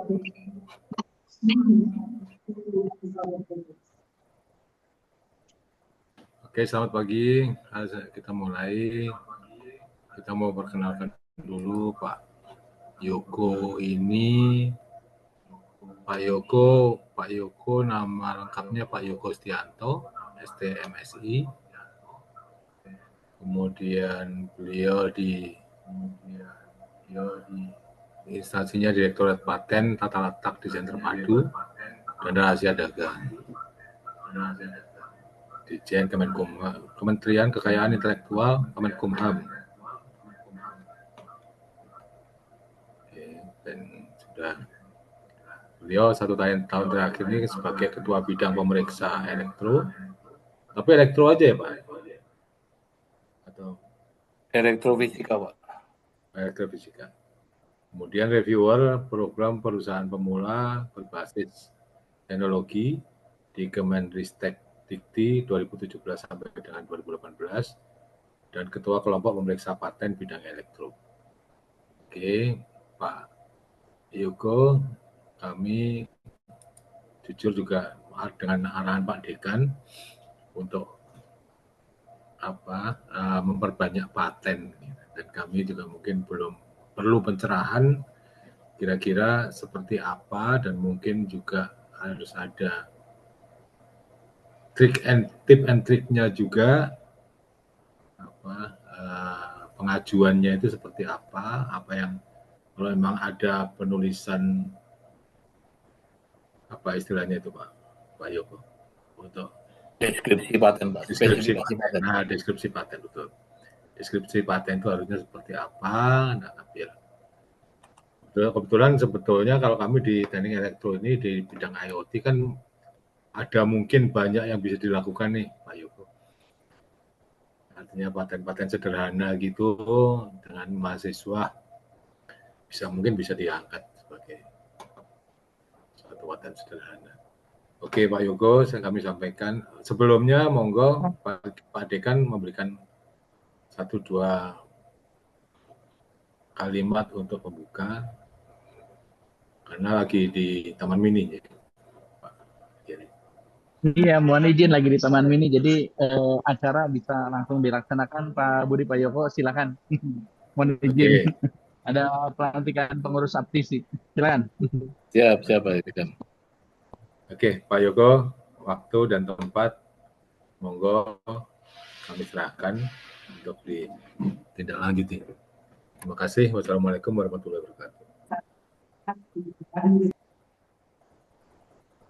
Oke, selamat pagi. Kita mulai. Kita mau perkenalkan dulu Pak Yoko ini. Pak Yoko nama lengkapnya Pak Yoko Stianto, STMSI. Kemudian beliau di instansinya Direktorat Paten, Tata Letak, Desain Terpadu, dan Rahasia Dagang. Dirjen Kementerian Kekayaan Intelektual Kemenkumham. Dan sudah beliau 1 tahun terakhir ini sebagai Ketua Bidang Pemeriksa Elektro. Tapi elektro aja ya Pak? Atau elektrofisika Pak? Elektrofisika. Kemudian reviewer program perusahaan pemula berbasis teknologi di Kemenristek Dikti 2017 sampai dengan 2018 dan Ketua Kelompok Pemeriksa Paten Bidang Elektro. Oke, Pak Yoko, kami jujur juga dengan arahan Pak Dekan untuk memperbanyak paten, dan kami juga mungkin belum perlu pencerahan kira-kira seperti apa, dan mungkin juga harus ada tip and triknya juga, pengajuannya itu seperti apa yang kalau memang ada penulisan apa istilahnya itu Pak Yoko untuk deskripsi paten Pak. Deskripsi paten betul. Deskripsi paten itu harusnya seperti apa? Nah, biar kebetulan sebetulnya kalau kami di teknik elektro ini di bidang IoT kan ada mungkin banyak yang bisa dilakukan nih Pak Yoko. Artinya paten-paten sederhana gitu dengan mahasiswa mungkin bisa diangkat sebagai suatu paten sederhana. Oke Pak Yoko, kami sampaikan sebelumnya monggo Pak Dekan memberikan 1-2 kalimat untuk pembuka karena lagi di Taman Mini. Iya, mohon izin lagi di Taman Mini, jadi acara bisa langsung dilaksanakan. Pak Budi, Pak Yoko, silakan. Mohon izin. Okay. Ada pelantikan pengurus aptisi, silakan. Siap Pak Dekan. Oke, Pak Yoko, waktu dan tempat monggo kami serahkan untuk ditindaklanjuti. Terima kasih. Wassalamualaikum warahmatullahi wabarakatuh.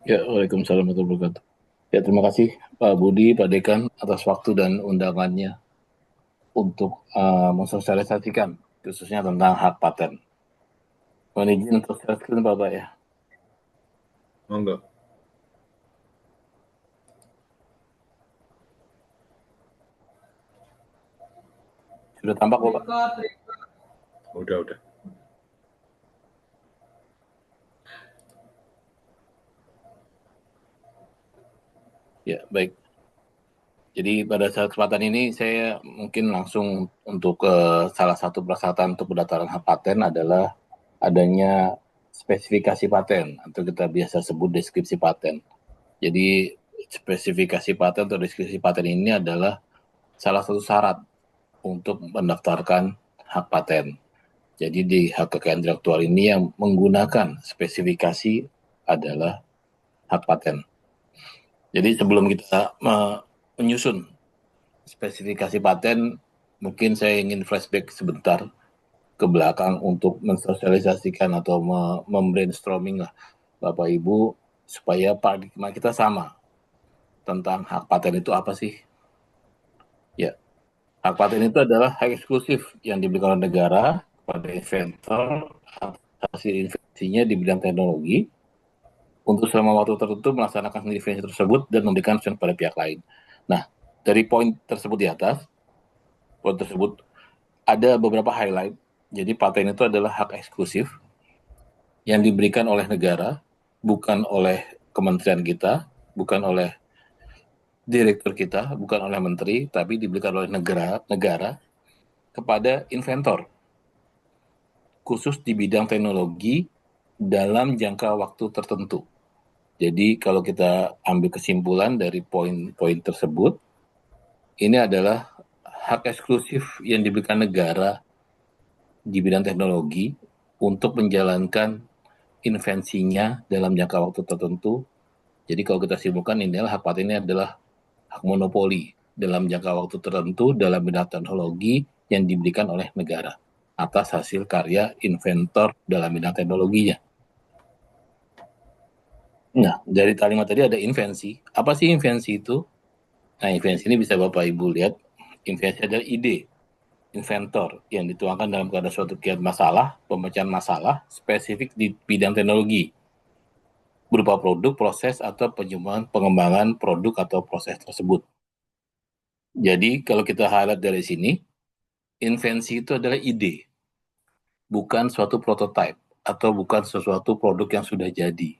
Ya, waalaikumsalam warahmatullahi wabarakatuh. Ya, terima kasih Pak Budi, Pak Dekan atas waktu dan undangannya untuk mensosialisasikan khususnya tentang hak paten. Mohon izin untuk share screen Bapak ya. Monggo. Sudah tampak Bapak? Udah. Ya, baik. Jadi pada saat kesempatan ini saya mungkin langsung untuk salah satu persyaratan untuk pendaftaran hak paten adalah adanya spesifikasi paten atau kita biasa sebut deskripsi paten. Jadi spesifikasi paten atau deskripsi paten ini adalah salah satu syarat untuk mendaftarkan hak paten. Jadi di hak kekayaan intelektual ini yang menggunakan spesifikasi adalah hak paten. Jadi sebelum kita menyusun spesifikasi paten, mungkin saya ingin flashback sebentar ke belakang untuk mensosialisasikan atau membrainstorming lah Bapak Ibu supaya paradigma kita sama tentang hak paten itu apa sih? Ya, hak paten itu adalah hak eksklusif yang diberikan oleh negara kepada inventor hasil inventasinya di bidang teknologi untuk selama waktu tertentu melaksanakan investasi tersebut dan memberikan solusi pada pihak lain. Nah, dari poin tersebut di atas, poin tersebut ada beberapa highlight. Jadi paten itu adalah hak eksklusif yang diberikan oleh negara, bukan oleh kementerian kita, bukan oleh direktur kita, bukan oleh menteri, tapi diberikan oleh negara kepada inventor, khusus di bidang teknologi dalam jangka waktu tertentu. Jadi kalau kita ambil kesimpulan dari poin-poin tersebut, ini adalah hak eksklusif yang diberikan negara di bidang teknologi untuk menjalankan invensinya dalam jangka waktu tertentu. Jadi kalau kita simpulkan, ini adalah hak paten ini adalah hak monopoli dalam jangka waktu tertentu dalam bidang teknologi yang diberikan oleh negara atas hasil karya inventor dalam bidang teknologinya. Nah, dari kalimat tadi ada invensi. Apa sih invensi itu? Nah, invensi ini bisa Bapak Ibu lihat. Invensi adalah ide, inventor yang dituangkan dalam keadaan suatu kiat masalah, pemecahan masalah spesifik di bidang teknologi berupa produk, proses, atau pengembangan produk atau proses tersebut. Jadi kalau kita highlight dari sini, invensi itu adalah ide, bukan suatu prototype atau bukan sesuatu produk yang sudah jadi,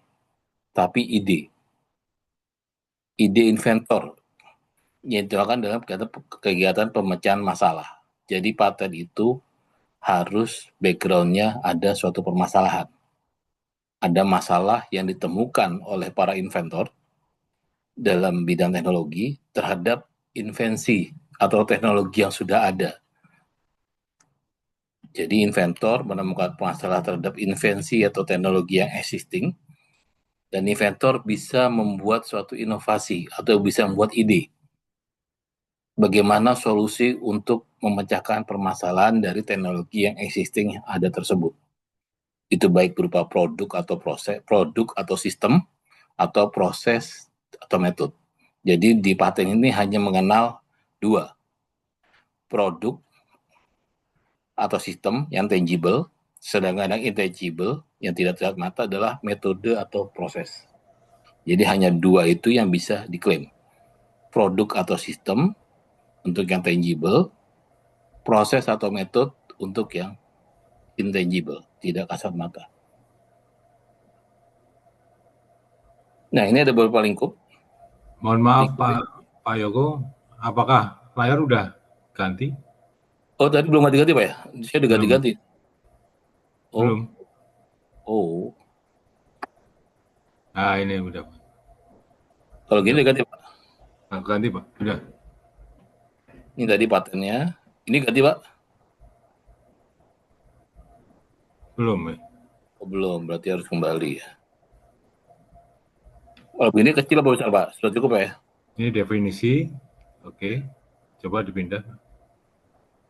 tapi ide. Ide inventor yang dituangkan dalam kegiatan pemecahan masalah. Jadi paten itu harus background-nya ada suatu permasalahan. Ada masalah yang ditemukan oleh para inventor dalam bidang teknologi terhadap invensi atau teknologi yang sudah ada. Jadi inventor menemukan masalah terhadap invensi atau teknologi yang existing, dan inventor bisa membuat suatu inovasi atau bisa membuat ide. Bagaimana solusi untuk memecahkan permasalahan dari teknologi yang existing yang ada tersebut. Itu baik berupa produk atau proses, produk atau sistem, atau proses atau metode. Jadi di paten ini hanya mengenal dua, produk atau sistem yang tangible, sedangkan yang intangible yang tidak terlihat mata adalah metode atau proses. Jadi hanya dua itu yang bisa diklaim. Produk atau sistem untuk yang tangible, proses atau metode untuk yang intangible, tidak kasat mata. Nah, ini ada beberapa lingkup. Mohon maaf Pak Yoko, apakah layar udah ganti? Oh, tadi belum ganti-ganti Pak ya? Saya udah ganti-ganti. Oh. Belum. Oh. Nah, ini udah. Kalau gini udah ganti Pak? Nah, ganti Pak, udah. Ini tadi patennya. Ini ganti Pak? Belum ya? Oh, belum, berarti harus kembali ya. Kalau begini kecil apa besar Pak? Sudah cukup ya? Ini definisi. Oke. Coba dipindah.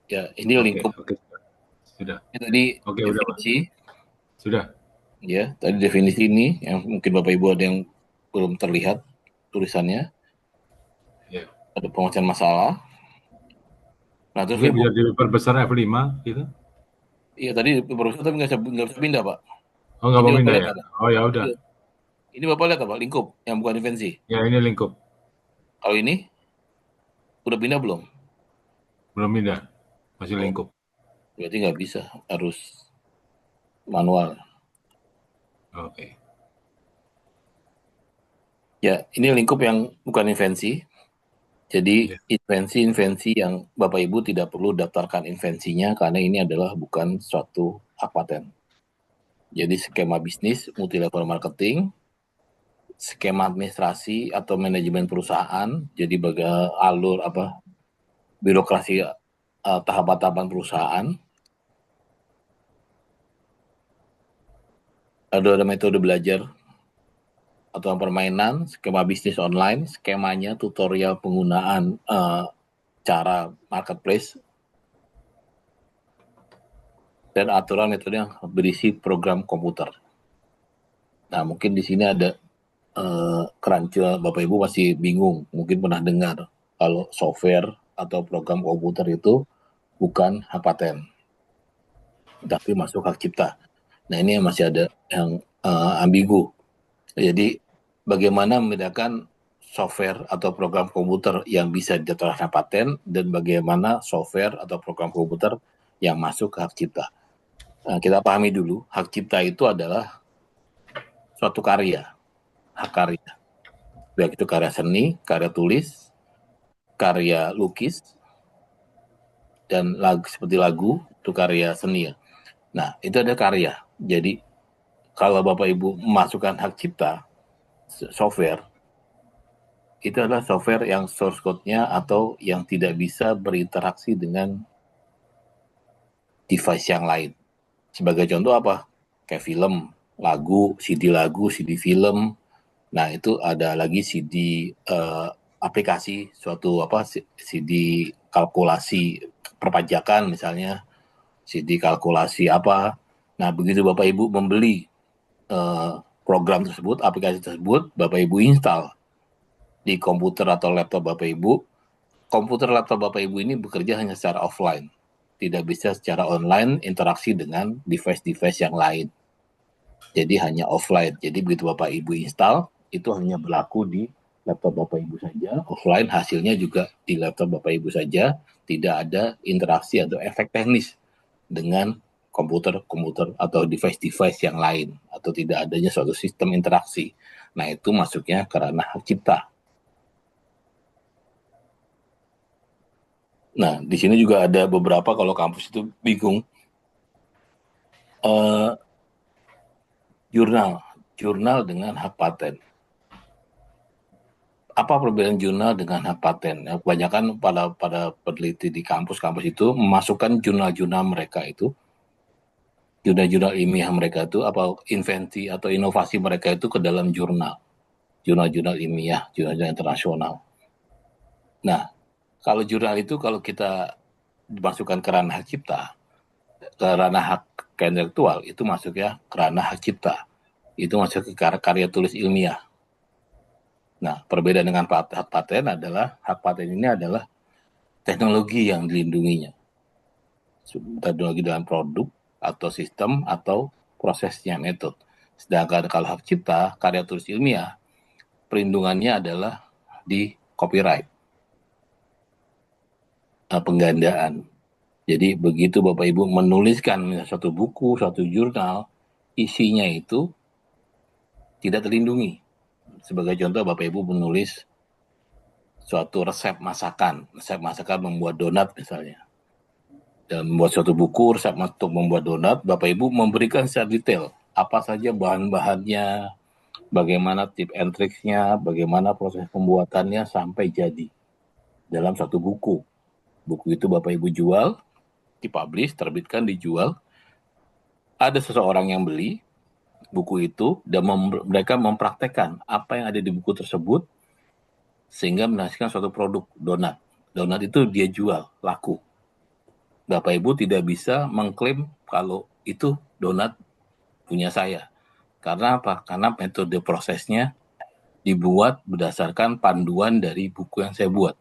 Ya, ini lingkup. Oke. Sudah. Ini tadi definisi. Sudah. Ya, tadi definisi ini yang mungkin Bapak Ibu ada yang belum terlihat tulisannya. Ya. Ada pemecahan masalah. Nah, terus mungkin bisa diperbesar F5 gitu. Iya, tadi diperbesar tapi nggak bisa pindah, Pak. Oh, nggak mau pindah ya? Oh, ya udah. Ini Bapak lihat apa? Lingkup yang bukan invensi. Ya, ini lingkup. Kalau ini udah pindah belum? Belum pindah. Masih lingkup. Berarti nggak bisa, harus manual. Oke. Ya, ini lingkup yang bukan invensi. Jadi invensi yang Bapak Ibu tidak perlu daftarkan invensinya karena ini adalah bukan suatu hak paten. Jadi skema bisnis, multi-level marketing, skema administrasi atau manajemen perusahaan, jadi alur birokrasi tahapan-tahapan perusahaan. Ada metode belajar atau permainan, skema bisnis online, skemanya tutorial penggunaan cara marketplace, dan aturan metode yang berisi program komputer. Nah, mungkin di sini ada kerancuan Bapak Ibu masih bingung, mungkin pernah dengar kalau software atau program komputer itu bukan hak paten, tapi masuk hak cipta. Nah, ini masih ada yang ambigu. Jadi bagaimana membedakan software atau program komputer yang bisa didaftarkan paten dan bagaimana software atau program komputer yang masuk ke hak cipta. Nah, kita pahami dulu, hak cipta itu adalah suatu karya, hak karya. Baik itu karya seni, karya tulis, karya lukis, dan seperti lagu, itu karya seni ya. Nah, itu ada karya. Jadi kalau Bapak Ibu memasukkan hak cipta software, itu adalah software yang source code-nya atau yang tidak bisa berinteraksi dengan device yang lain. Sebagai contoh apa? Kayak film, lagu, CD film. Nah, itu ada lagi CD aplikasi suatu CD kalkulasi perpajakan misalnya, CD kalkulasi apa. Nah, begitu Bapak Ibu membeli program tersebut, aplikasi tersebut, Bapak Ibu install di komputer atau laptop Bapak Ibu. Komputer laptop Bapak Ibu ini bekerja hanya secara offline, tidak bisa secara online interaksi dengan device-device yang lain. Jadi hanya offline. Jadi begitu Bapak Ibu install, itu hanya berlaku di laptop Bapak Ibu saja. Offline hasilnya juga di laptop Bapak Ibu saja. Tidak ada interaksi atau efek teknis dengan komputer-komputer atau device-device yang lain. Atau tidak adanya suatu sistem interaksi. Nah, itu masuknya ke ranah hak cipta. Nah, di sini juga ada beberapa, kalau kampus itu bingung, jurnal dengan hak paten. Apa perbedaan jurnal dengan hak paten? Ya, kebanyakan pada peneliti di kampus-kampus itu memasukkan jurnal-jurnal mereka itu, jurnal-jurnal ilmiah mereka itu, apa inventi atau inovasi mereka itu ke dalam jurnal ilmiah, jurnal internasional. Nah, kalau jurnal itu kalau kita dimasukkan ke ranah hak cipta, ke ranah hak intelektual, itu masuknya ke ranah hak cipta. Itu masuk ke karya tulis ilmiah. Nah, perbedaan dengan hak paten adalah, hak paten ini adalah teknologi yang dilindunginya. Teknologi dalam produk atau sistem atau prosesnya, metode. Sedangkan kalau hak cipta, karya tulis ilmiah, perlindungannya adalah di copyright, penggandaan. Jadi begitu Bapak Ibu menuliskan suatu buku, suatu jurnal, isinya itu tidak terlindungi. Sebagai contoh, Bapak Ibu menulis suatu resep masakan membuat donat misalnya. Dan membuat suatu buku resep untuk membuat donat, Bapak Ibu memberikan secara detail apa saja bahan-bahannya, bagaimana tip and tricksnya, bagaimana proses pembuatannya sampai jadi dalam satu buku. Buku itu Bapak Ibu jual, dipublish, terbitkan, dijual. Ada seseorang yang beli buku itu dan mereka mempraktekkan apa yang ada di buku tersebut sehingga menghasilkan suatu produk donat. Donat itu dia jual, laku. Bapak Ibu tidak bisa mengklaim kalau itu donat punya saya. Karena apa? Karena metode prosesnya dibuat berdasarkan panduan dari buku yang saya buat.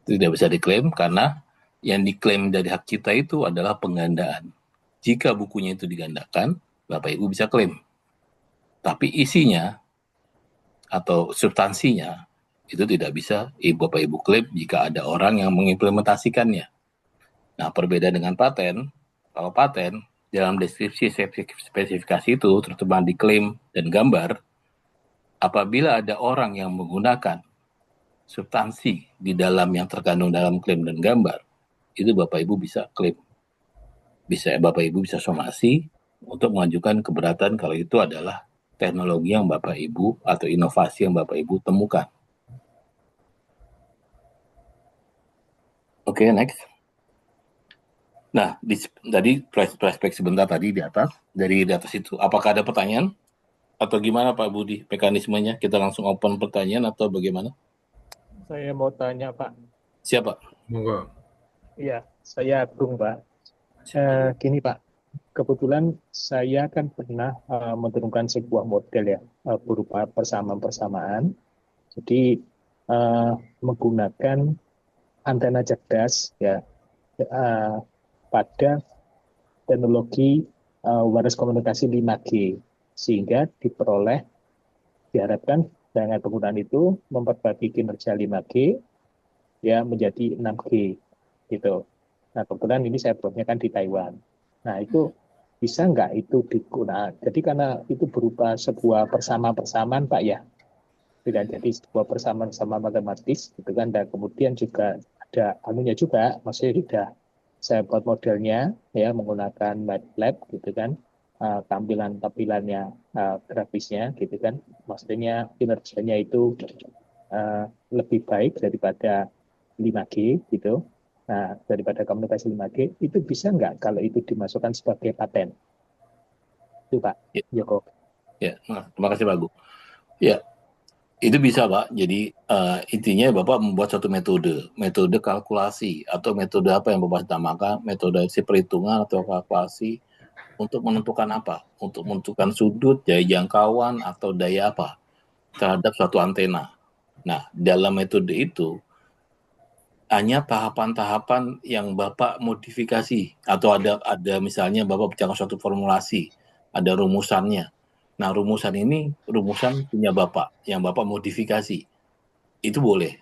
Tidak bisa diklaim karena yang diklaim dari hak cipta itu adalah penggandaan. Jika bukunya itu digandakan, Bapak Ibu bisa klaim. Tapi isinya atau substansinya itu tidak bisa Bapak Ibu klaim jika ada orang yang mengimplementasikannya. Nah, perbedaan dengan paten, kalau paten dalam deskripsi spesifikasi itu terutama di klaim dan gambar, apabila ada orang yang menggunakan substansi di dalam yang terkandung dalam klaim dan gambar, itu Bapak Ibu bisa klaim. Bapak Ibu bisa somasi untuk mengajukan keberatan kalau itu adalah teknologi yang Bapak Ibu atau inovasi yang Bapak Ibu temukan. Oke, next. Nah, tadi flashback sebentar tadi di atas, dari atas itu, apakah ada pertanyaan? Atau gimana Pak Budi, mekanismenya? Kita langsung open pertanyaan atau bagaimana? Saya mau tanya Pak. Siapa? Monggo. Iya, saya Agung Pak. Gini Pak, kebetulan saya kan pernah menurunkan sebuah model ya, berupa persamaan-persamaan. Jadi menggunakan antena cerdas ya, pada teknologi wireless komunikasi 5G, sehingga diharapkan dengan penggunaan itu memperbaiki kinerja 5G ya menjadi 6G gitu. Nah, kebetulan ini saya buatnya kan di Taiwan. Nah, itu bisa nggak itu digunakan? Jadi karena itu berupa sebuah persamaan-persamaan, Pak ya. Tidak jadi sebuah persamaan-persamaan matematis gitu kan. Dan kemudian juga ada anunya juga, maksudnya sudah saya buat modelnya ya menggunakan MATLAB gitu kan. tampilannya grafisnya gitu kan, maksudnya kinerjanya itu lebih baik daripada 5G gitu. Nah, daripada komunikasi 5G itu bisa nggak kalau itu dimasukkan sebagai paten? Itu Pak Ya, Joko. ya, terima kasih Pak Gu. Ya, itu bisa Pak. Jadi intinya Bapak membuat satu metode kalkulasi atau metode apa yang Bapak namakan, metode perhitungan atau kalkulasi untuk menentukan apa? Untuk menentukan sudut, daya jangkauan atau daya apa terhadap suatu antena. Nah, dalam metode itu hanya tahapan-tahapan yang Bapak modifikasi atau ada misalnya Bapak bicara suatu formulasi, ada rumusannya. Nah, rumusan ini rumusan punya Bapak yang Bapak modifikasi. Itu boleh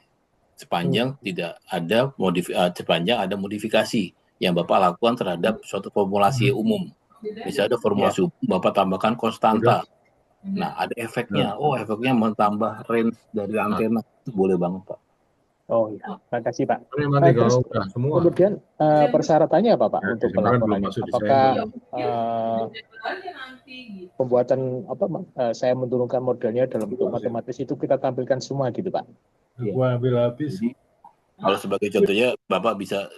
sepanjang tidak ada sepanjang ada modifikasi yang Bapak lakukan terhadap suatu formulasi umum. Misalnya ada formulasi umum, Bapak tambahkan konstanta. Nah, ada efeknya. Oh, efeknya menambah range dari antena. Itu boleh banget, Pak. Oh ya, makasih Pak. Nanti Terus kalau udah semua, kemudian persyaratannya apa Pak ya, untuk sebenarnya belum pelaporannya? masuk Apakah desain. pembuatan saya menurunkan modelnya dalam bentuk matematis itu kita tampilkan semua gitu Pak? Aku ambil habis. Jadi, kalau sebagai contohnya, Bapak bisa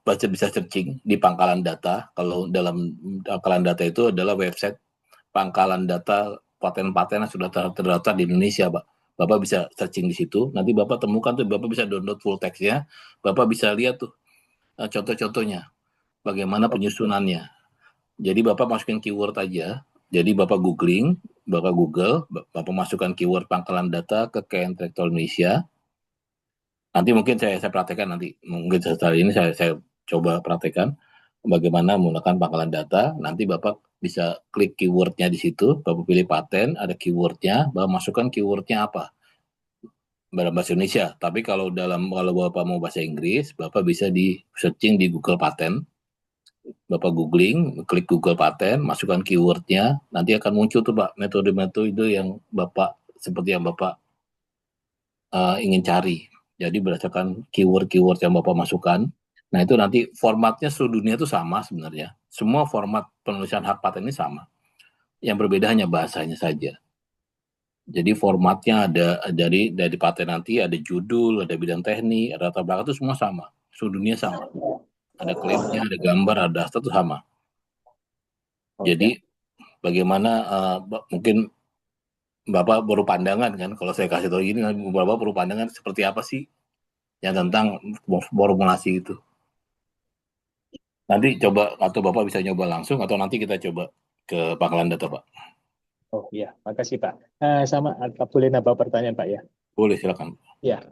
bisa searching di pangkalan data. Kalau dalam pangkalan data itu adalah website pangkalan data paten-paten yang sudah terdaftar di Indonesia, Pak. Bapak bisa searching di situ, nanti Bapak temukan tuh, Bapak bisa download full text-nya, Bapak bisa lihat tuh contoh-contohnya, bagaimana penyusunannya. Jadi Bapak masukin keyword aja, jadi Bapak Google, Bapak masukkan keyword pangkalan data ke KN Intelektual Indonesia. Nanti mungkin saya praktekkan nanti, mungkin setelah ini saya coba praktekkan bagaimana menggunakan pangkalan data. Nanti Bapak bisa klik keywordnya di situ, Bapak pilih paten, ada keywordnya, Bapak masukkan keywordnya apa dalam bahasa Indonesia. Tapi kalau Bapak mau bahasa Inggris, Bapak bisa di searching di Google Paten. Bapak googling, klik Google Paten, masukkan keywordnya, nanti akan muncul tuh Pak metode-metode yang Bapak seperti yang Bapak ingin cari. Jadi berdasarkan keyword-keyword yang Bapak masukkan, nah itu nanti formatnya seluruh dunia itu sama sebenarnya. Semua format penulisan hak paten ini sama. Yang berbeda hanya bahasanya saja. Jadi formatnya ada dari paten nanti ada judul, ada bidang teknik, ada latar belakang itu semua sama. Seluruh dunia sama. Ada klaimnya, ada gambar, ada daftar itu sama. Jadi bagaimana mungkin Bapak baru pandangan kan, kalau saya kasih tahu ini, Bapak baru pandangan seperti apa sih yang tentang formulasi itu. Nanti coba, atau Bapak bisa nyoba langsung, atau nanti kita coba ke pangkalan data, Pak. Oh iya, makasih Pak. Sama, boleh nambah pertanyaan Pak ya? Boleh, silakan. Ya,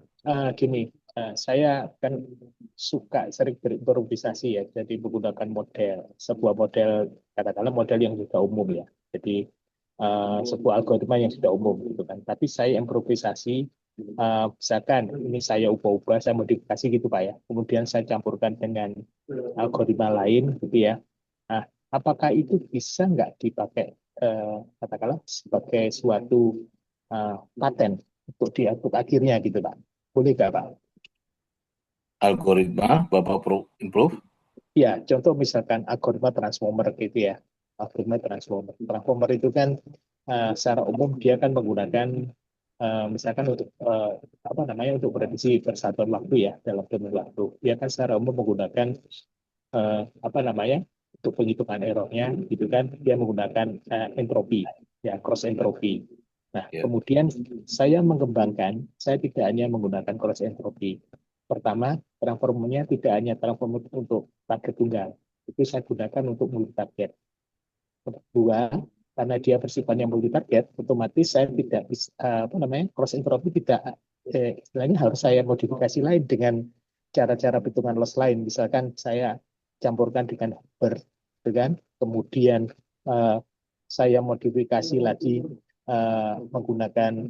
gini, saya kan suka sering berimprovisasi ya, jadi menggunakan sebuah model, katakanlah model yang sudah umum ya. Jadi sebuah algoritma yang sudah umum gitu kan. Tapi saya improvisasi, misalkan ini saya ubah-ubah, saya modifikasi gitu Pak ya. Kemudian saya campurkan dengan algoritma lain gitu ya. Nah, apakah itu bisa nggak dipakai katakanlah sebagai suatu paten untuk akhirnya gitu Pak? Boleh nggak Pak? Algoritma, Bapak improve? Ya, contoh misalkan algoritma transformer gitu ya. Algoritma transformer. Transformer itu kan secara umum dia kan menggunakan misalkan untuk apa namanya untuk prediksi persatuan waktu ya dalam domain waktu. Dia kan secara umum menggunakan apa namanya untuk penghitungan errornya gitu kan dia menggunakan entropi ya cross entropi. Nah, kemudian saya mengembangkan, saya tidak hanya menggunakan cross entropi. Pertama, transformernya tidak hanya transformer untuk target tunggal, itu saya gunakan untuk multi target. Kedua, karena dia bersifatnya multi target, otomatis saya tidak bisa apa namanya cross entropy tidak istilahnya harus saya modifikasi lain dengan cara-cara perhitungan loss lain. Misalkan saya campurkan dengan Hubert, dengan kemudian saya modifikasi lagi menggunakan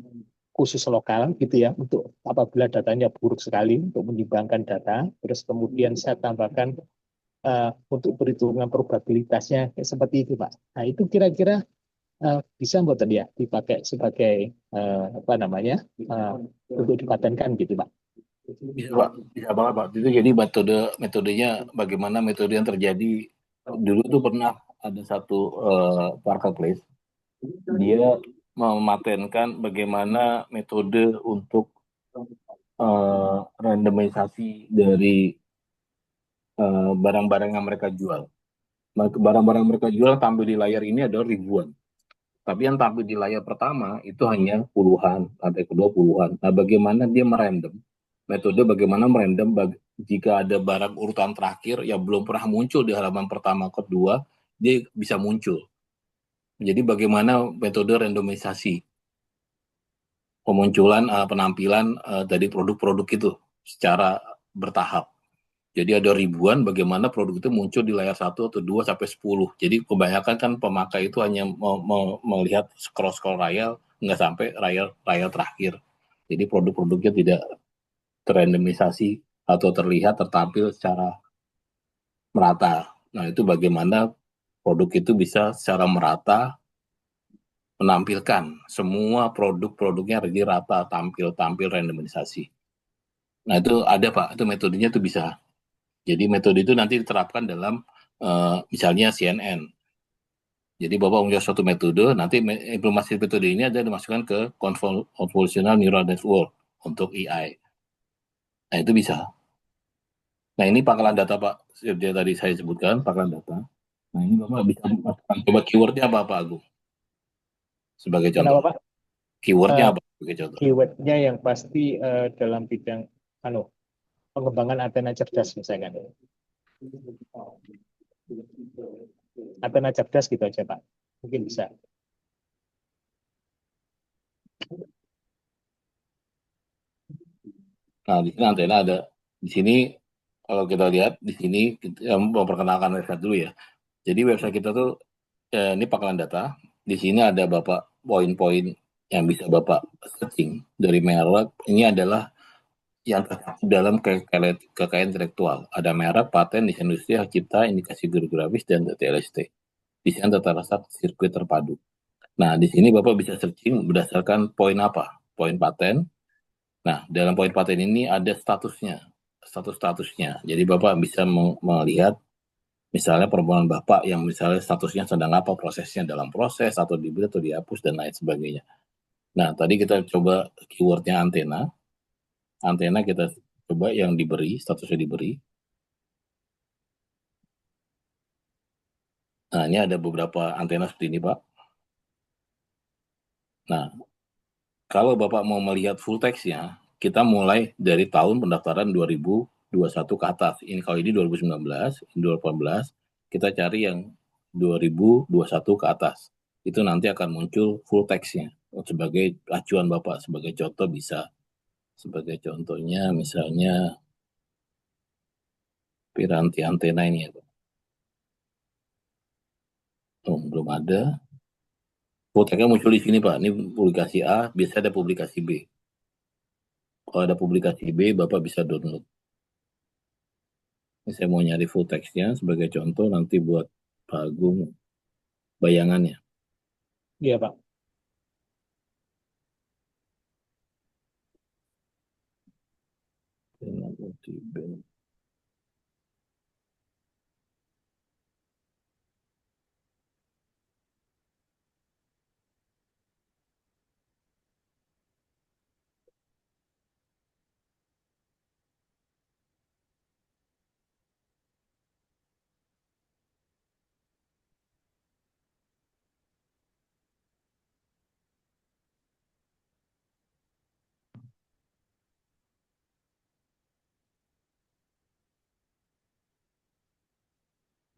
khusus lokal gitu ya untuk apabila datanya buruk sekali untuk menyimbangkan data, terus kemudian saya tambahkan untuk perhitungan probabilitasnya seperti itu Pak. Nah itu kira-kira bisa buat ya dipakai sebagai apa namanya untuk dipatenkan gitu Pak. Bisa Pak, bisa banget Pak. Itu jadi metodenya bagaimana metode yang terjadi dulu tuh pernah ada satu marketplace, dia mematenkan bagaimana metode untuk randomisasi dari barang-barang yang mereka jual. Barang-barang mereka jual tampil di layar ini adalah ribuan. Tapi yang tampil di layar pertama itu hanya puluhan, sampai kedua puluhan. Nah, bagaimana dia merandom? Metode bagaimana merandom jika ada barang urutan terakhir yang belum pernah muncul di halaman pertama, kedua, dia bisa muncul. Jadi bagaimana metode randomisasi pemunculan penampilan dari produk-produk itu secara bertahap. Jadi ada ribuan, bagaimana produk itu muncul di layar 1 atau 2 sampai 10. Jadi kebanyakan kan pemakai itu hanya melihat scroll-scroll layar, nggak sampai layar terakhir. Jadi produk-produknya tidak terandomisasi atau terlihat tertampil secara merata. Nah, itu bagaimana produk itu bisa secara merata menampilkan semua produk-produknya jadi rata, tampil randomisasi. Nah, itu ada Pak, itu metodenya itu bisa. Jadi metode itu nanti diterapkan dalam misalnya CNN. Jadi Bapak punya suatu metode, nanti implementasi metode ini ada dimasukkan ke Convolutional Neural Network untuk AI. Nah, itu bisa. Nah, ini pangkalan data Pak, seperti yang tadi saya sebutkan, pangkalan data. Nah, ini Bapak bisa coba keywordnya apa Pak Agung? Sebagai Kenapa contoh. Pak? Keywordnya Eh, apa sebagai contoh? Keywordnya yang pasti dalam bidang pengembangan antena cerdas misalkan. Antena cerdas gitu aja Pak. Mungkin bisa. Nah, di sini antena ada. Di sini kalau kita lihat di sini kita memperkenalkan website dulu ya. Jadi website kita tuh ini pangkalan data. Di sini ada Bapak poin-poin yang bisa Bapak searching dari merek. Ini adalah yang terkait dalam kekayaan intelektual. Ada merek, paten, desain industri, hak cipta, indikasi geografis, dan TLST. Desain tata rasa sirkuit terpadu. Nah, di sini Bapak bisa searching berdasarkan poin apa? Poin paten. Nah, dalam poin paten ini ada statusnya. Status-statusnya. Jadi Bapak bisa melihat misalnya permohonan Bapak yang misalnya statusnya sedang apa, prosesnya dalam proses, atau dibeli atau dihapus, dan lain sebagainya. Nah, tadi kita coba keywordnya antena. Antena kita coba yang diberi, statusnya diberi. Nah, ini ada beberapa antena seperti ini, Pak. Nah, kalau Bapak mau melihat full text-nya, kita mulai dari tahun pendaftaran 2021 ke atas. Ini kalau ini 2019, ini 2018, kita cari yang 2021 ke atas. Itu nanti akan muncul full text-nya. Sebagai acuan Bapak, sebagai contoh bisa. Sebagai contohnya misalnya piranti antena ini ya Pak. Oh, belum ada. Full text-nya muncul di sini Pak. Ini publikasi A, biasa ada publikasi B. Kalau ada publikasi B, Bapak bisa download. Ini saya mau nyari full text-nya sebagai contoh nanti buat Pak Agung bayangannya. Iya Pak.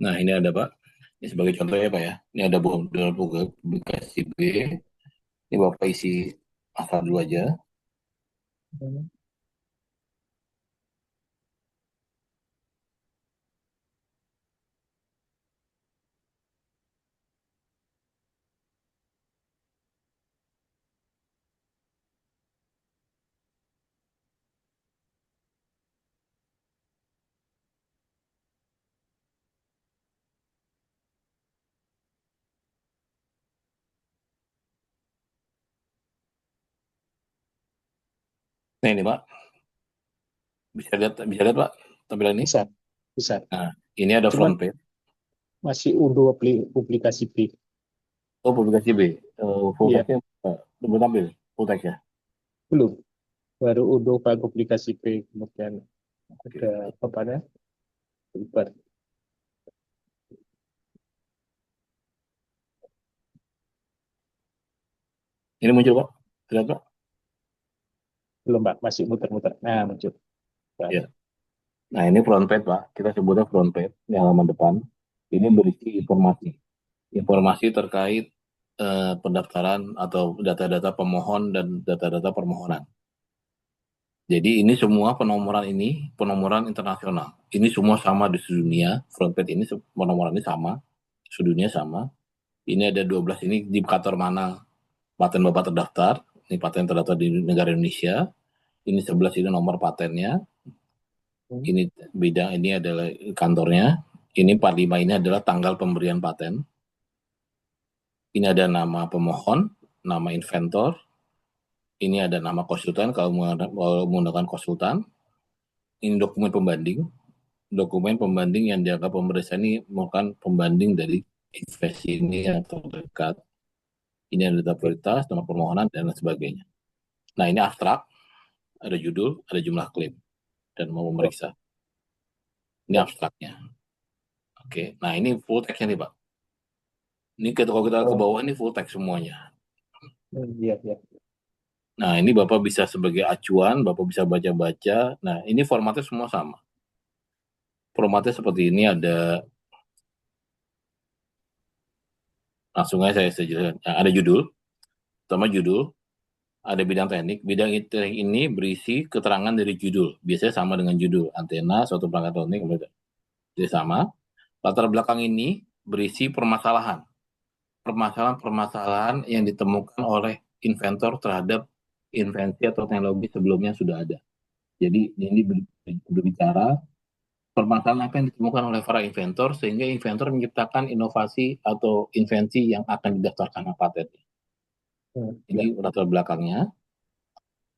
Nah, ini ada Pak. Ini sebagai contoh ya Pak ya. Ini ada publikasi B. Ini Bapak isi asal dulu aja. Nah, ini Pak. Bisa lihat Pak tampilan ini. Bisa. Bisa. Nah, ini ada Cuman front page. masih undo publikasi B. Oh, publikasi B. Full Iya, text-nya belum tampil, full text ya. belum. Baru undo file publikasi B, kemudian Oke. ada apa namanya? Bentar. Ini muncul Pak? Lihat Pak? Belum, Pak, masih muter-muter. Nah, muncul. Nah, Ya. Nah, ini front page Pak. Kita sebutnya front page, di halaman depan. Ini berisi informasi. Informasi terkait pendaftaran atau data-data pemohon dan data-data permohonan. Jadi ini semua penomoran internasional. Ini semua sama di seluruh dunia. Front page ini penomoran ini sama, seluruh dunia sama. Ini ada 12 ini di kantor mana paten Bapak terdaftar. Ini paten terdaftar di negara Indonesia. Ini 11 ini nomor patennya. Ini bidang ini adalah kantornya. Ini 45 ini adalah tanggal pemberian paten. Ini ada nama pemohon, nama inventor. Ini ada nama konsultan kalau menggunakan konsultan. Ini dokumen pembanding. Dokumen pembanding yang dianggap pemeriksa ini merupakan pembanding dari investasi ini atau dekat. Ini ada data prioritas, nama permohonan, dan lain sebagainya. Nah, ini abstrak, ada judul, ada jumlah klaim, dan mau memeriksa. Ini abstraknya. Oke, nah ini full text-nya nih, Pak. Ini kalau kita ke bawah ini full text semuanya. Iya, iya. Nah, ini Bapak bisa sebagai acuan, Bapak bisa baca-baca. Nah, ini formatnya semua sama. Formatnya seperti ini, langsung aja saya jelaskan. Nah, ada judul, pertama judul, ada bidang teknik. Bidang teknik ini berisi keterangan dari judul. Biasanya sama dengan judul, antena, suatu perangkat elektronik, jadi sama. Latar belakang ini berisi permasalahan. Permasalahan-permasalahan yang ditemukan oleh inventor terhadap invensi atau teknologi sebelumnya sudah ada. Jadi ini berbicara permasalahan apa yang ditemukan oleh para inventor sehingga inventor menciptakan inovasi atau invensi yang akan didaftarkan paten. Ini latar belakangnya.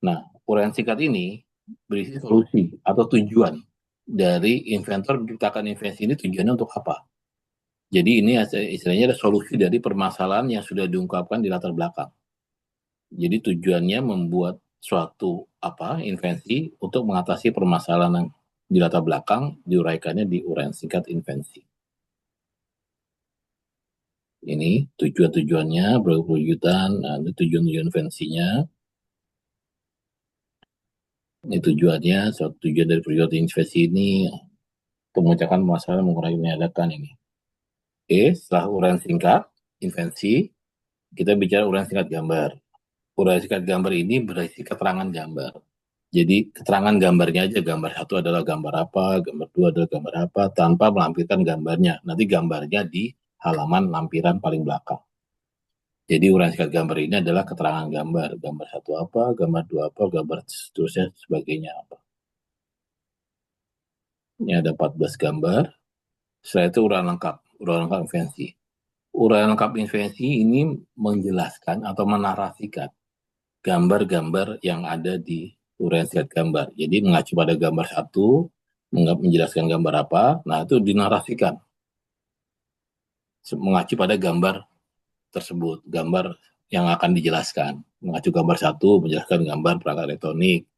Nah, uraian singkat ini berisi solusi atau tujuan dari inventor menciptakan invensi ini tujuannya untuk apa? Jadi ini istilahnya ada solusi dari permasalahan yang sudah diungkapkan di latar belakang. Jadi tujuannya membuat suatu invensi untuk mengatasi permasalahan di latar belakang, diuraikannya di uraian singkat invensi. Ini tujuan-tujuannya, berwujudan, nah, ini tujuan-tujuan invensinya. Ini tujuannya, suatu tujuan dari perwujudan invensi ini, pemecahkan masalah mengurangi penyadapan ini. Oke, setelah uraian singkat invensi, kita bicara uraian singkat gambar. Uraian singkat gambar ini berisi keterangan gambar. Jadi keterangan gambarnya aja, gambar satu adalah gambar apa, gambar dua adalah gambar apa, tanpa melampirkan gambarnya. Nanti gambarnya di halaman lampiran paling belakang. Jadi uraian singkat gambar ini adalah keterangan gambar. Gambar satu apa, gambar dua apa, gambar seterusnya sebagainya apa. Ini ada 14 gambar. Setelah itu uraian lengkap invensi. Uraian lengkap invensi ini menjelaskan atau menarasikan gambar-gambar yang ada di uraian singkat gambar. Jadi mengacu pada gambar satu, menjelaskan gambar apa, nah itu dinarasikan. Mengacu pada gambar tersebut, gambar yang akan dijelaskan. Mengacu gambar satu, menjelaskan gambar perangkat elektronik.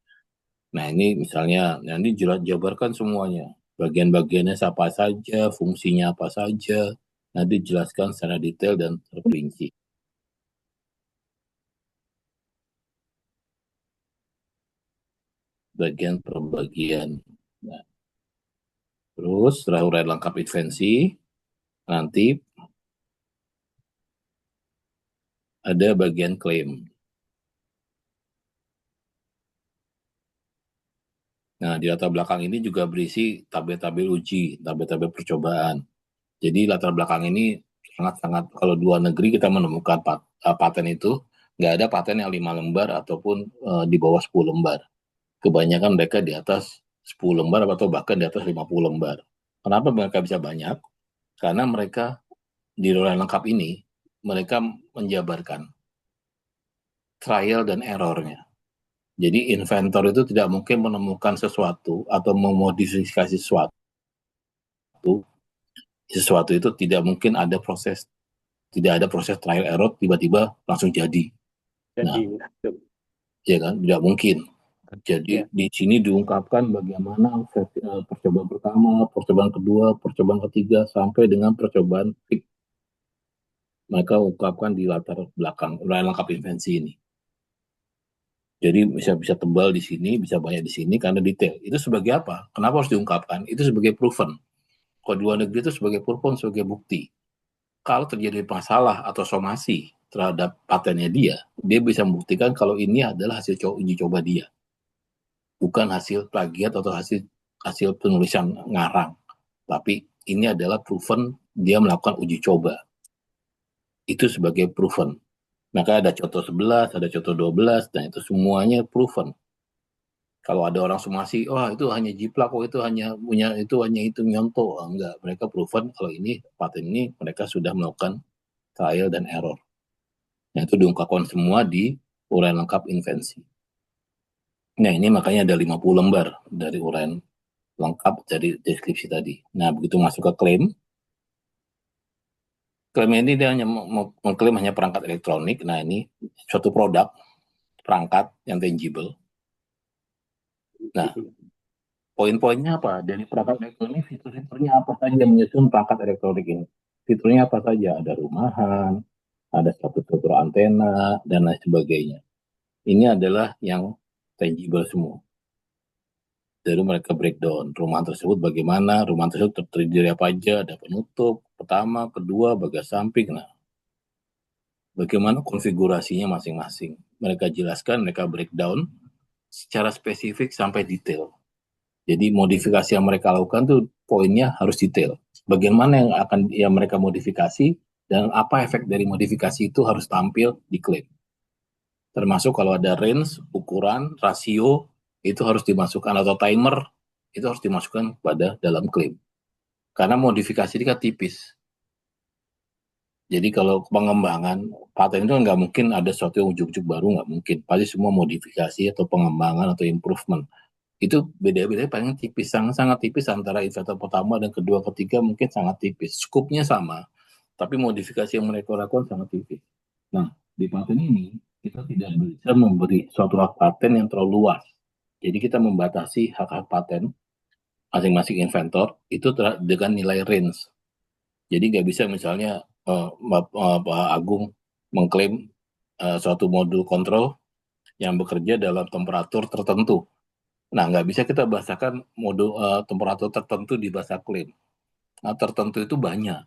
Nah ini misalnya, nanti jabarkan semuanya. Bagian-bagiannya apa saja, fungsinya apa saja, nanti dijelaskan secara detail dan terperinci. Bagian per bagian. Nah, terus setelah uraian lengkap invensi, nanti ada bagian klaim. Nah, di latar belakang ini juga berisi tabel-tabel uji, tabel-tabel percobaan. Jadi latar belakang ini sangat-sangat, kalau luar negeri kita menemukan paten itu, nggak ada paten yang 5 lembar ataupun di bawah 10 lembar. Kebanyakan mereka di atas 10 lembar atau bahkan di atas 50 lembar. Kenapa mereka bisa banyak? Karena mereka di uraian lengkap ini, mereka menjabarkan trial dan errornya. Jadi inventor itu tidak mungkin menemukan sesuatu atau memodifikasi sesuatu sesuatu itu tidak mungkin ada proses trial error tiba-tiba langsung jadi. Nah, ya kan, tidak mungkin. Jadi di sini diungkapkan bagaimana percobaan pertama, percobaan kedua, percobaan ketiga, sampai dengan percobaan peak. Mereka ungkapkan di latar belakang uraian lengkap invensi ini. Jadi bisa tebal di sini, bisa banyak di sini karena detail. Itu sebagai apa? Kenapa harus diungkapkan? Itu sebagai proven. Kalau di luar negeri itu sebagai proven, sebagai bukti. Kalau terjadi masalah atau somasi terhadap patennya dia bisa membuktikan kalau ini adalah hasil uji coba dia. Bukan hasil plagiat atau hasil penulisan ngarang. Tapi ini adalah proven dia melakukan uji coba. Itu sebagai proven. Maka ada contoh 11, ada contoh 12, dan itu semuanya proven. Kalau ada orang somasi, itu hanya jiplak, itu hanya punya itu nyontoh. Enggak, mereka proven kalau ini paten ini mereka sudah melakukan trial dan error. Nah, itu diungkapkan semua di uraian lengkap invensi. Nah, ini makanya ada 50 lembar dari uraian lengkap dari deskripsi tadi. Nah, begitu masuk ke klaim ini dia hanya mengklaim hanya perangkat elektronik. Nah, ini suatu produk, perangkat yang tangible. Nah, poin-poinnya apa? Dari perangkat elektronik, fitur-fiturnya apa saja yang menyusun perangkat elektronik ini? Fiturnya apa saja? Ada rumahan, ada struktur antena, dan lain sebagainya. Ini adalah yang tangible semua. Jadi mereka breakdown rumahan tersebut bagaimana, rumahan tersebut terdiri dari apa aja, ada penutup, pertama, kedua, bagian samping. Nah, bagaimana konfigurasinya masing-masing. Mereka jelaskan, mereka breakdown secara spesifik sampai detail. Jadi modifikasi yang mereka lakukan tuh poinnya harus detail. Bagaimana yang mereka modifikasi dan apa efek dari modifikasi itu harus tampil di klaim. Termasuk kalau ada range, ukuran, rasio, itu harus dimasukkan, atau timer, itu harus dimasukkan pada dalam klaim. Karena modifikasi ini kan tipis. Jadi kalau pengembangan paten itu nggak mungkin ada sesuatu yang ujuk-ujuk baru, nggak mungkin. Pasti semua modifikasi atau pengembangan atau improvement. Itu beda-beda paling tipis, sangat-sangat tipis antara inventor pertama dan kedua, ketiga mungkin sangat tipis. Skupnya sama, tapi modifikasi yang mereka lakukan sangat tipis. Nah, di paten ini kita tidak bisa memberi suatu hak paten yang terlalu luas. Jadi kita membatasi hak-hak paten masing-masing inventor itu dengan nilai range. Jadi nggak bisa misalnya Pak Agung mengklaim suatu modul kontrol yang bekerja dalam temperatur tertentu. Nah, nggak bisa kita bahasakan modul temperatur tertentu di bahasa klaim. Nah, tertentu itu banyak,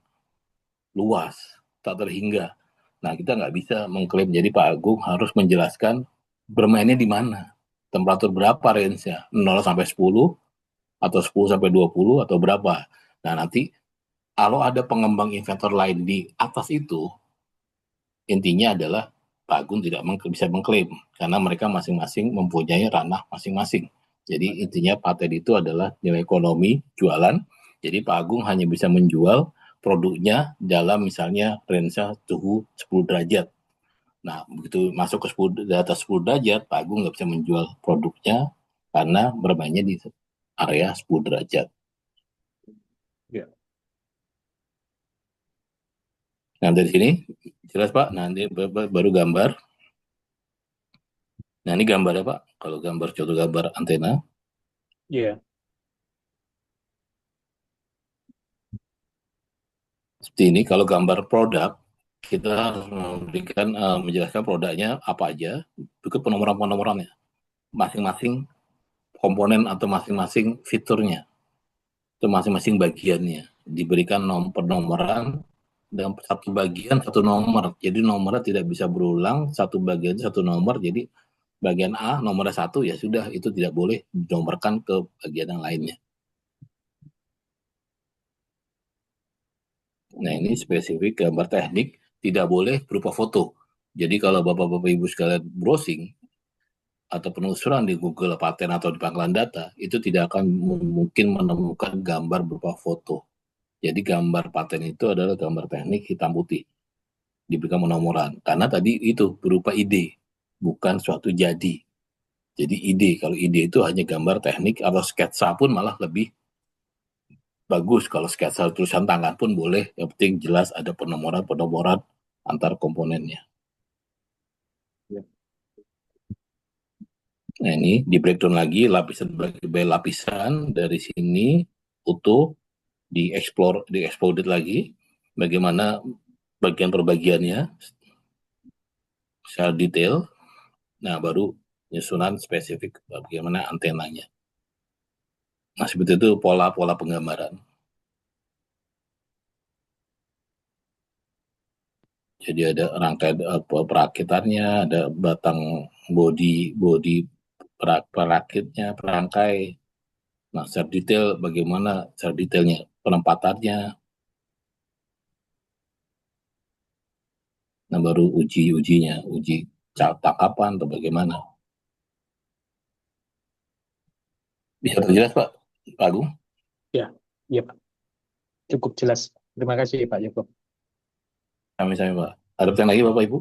luas, tak terhingga. Nah, kita nggak bisa mengklaim. Jadi Pak Agung harus menjelaskan bermainnya di mana. Temperatur berapa range-nya? 0 sampai 10, atau 10 sampai 20, atau berapa. Nah, nanti kalau ada pengembang inventor lain di atas itu, intinya adalah Pak Agung tidak bisa mengklaim. Karena mereka masing-masing mempunyai ranah masing-masing. Jadi intinya paten itu adalah nilai ekonomi, jualan. Jadi Pak Agung hanya bisa menjual produknya dalam misalnya range suhu 10 derajat. Nah, begitu masuk ke 10, di atas 10 derajat, Pak Agung nggak bisa menjual produknya karena bermainnya di area 10 derajat. Ya. Nah, dari sini jelas Pak, nanti baru gambar. Nah, ini gambarnya Pak, kalau contoh gambar antena. Iya. Seperti ini, kalau gambar produk, kita harus memberikan menjelaskan produknya apa aja, berikut penomoran-penomorannya, masing-masing komponen atau masing-masing fiturnya, atau masing-masing bagiannya, diberikan penomoran dan satu bagian satu nomor, jadi nomornya tidak bisa berulang, satu bagian satu nomor, jadi bagian A nomornya 1 ya sudah, itu tidak boleh dinomorkan ke bagian yang lainnya. Nah, ini spesifik gambar teknik, tidak boleh berupa foto. Jadi kalau Bapak-Bapak Ibu sekalian browsing atau penelusuran di Google paten atau di pangkalan data, itu tidak akan mungkin menemukan gambar berupa foto. Jadi gambar paten itu adalah gambar teknik hitam putih, diberikan penomoran. Karena tadi itu berupa ide, bukan suatu jadi. Jadi ide, kalau ide itu hanya gambar teknik atau sketsa pun malah lebih bagus. Kalau sketsa tulisan tangan pun boleh, yang penting jelas ada penomoran antar komponennya. Nah ini di breakdown lagi lapisan by lapisan, dari sini utuh di-exploded lagi, bagaimana bagian perbagiannya secara detail. Nah baru penyusunan spesifik bagaimana antenanya. Nah seperti itu pola-pola penggambaran. Jadi ada rangkaian perakitannya, ada batang bodi perakitnya, perangkai. Nah, secara detail bagaimana secara detailnya penempatannya. Nah, baru uji tangkapan atau bagaimana. Bisa terjelas Pak Agung? Ya, iya Pak. Cukup jelas. Terima kasih Pak Joko. Sami-sami Pak. Ada pertanyaan lagi Bapak Ibu?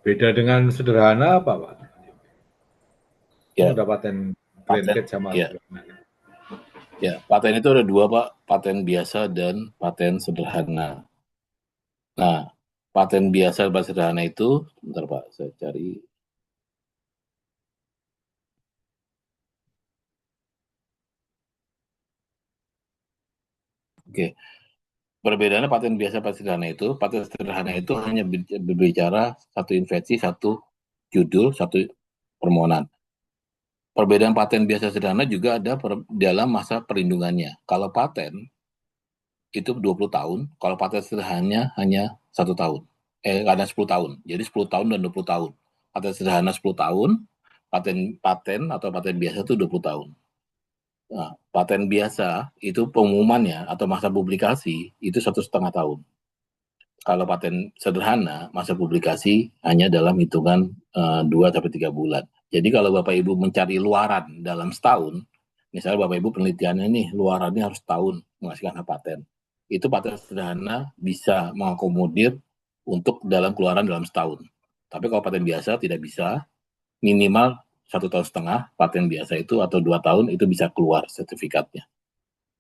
Beda dengan sederhana apa Pak? Ya, Ada paten paten, blanket sama ya. sederhana. Ya, paten itu ada dua Pak, paten biasa dan paten sederhana. Nah, paten biasa dan sederhana itu, bentar Pak, saya cari. Oke, perbedaannya paten biasa paten sederhana itu hanya berbicara satu invensi, satu judul, satu permohonan. Perbedaan paten biasa sederhana juga ada dalam masa perlindungannya. Kalau paten itu 20 tahun, kalau paten sederhananya hanya 1 tahun. Ada 10 tahun. Jadi 10 tahun dan 20 tahun. Paten sederhana 10 tahun, paten atau paten biasa itu 20 tahun. Nah, paten biasa itu pengumumannya atau masa publikasi itu 1,5 tahun. Kalau paten sederhana, masa publikasi hanya dalam hitungan 2-3 bulan. Jadi kalau Bapak Ibu mencari luaran dalam setahun, misalnya Bapak Ibu penelitiannya nih, luarannya harus setahun menghasilkan paten. Itu paten sederhana bisa mengakomodir untuk dalam keluaran dalam setahun. Tapi kalau paten biasa tidak bisa, minimal 1,5 tahun paten biasa itu atau 2 tahun itu bisa keluar sertifikatnya.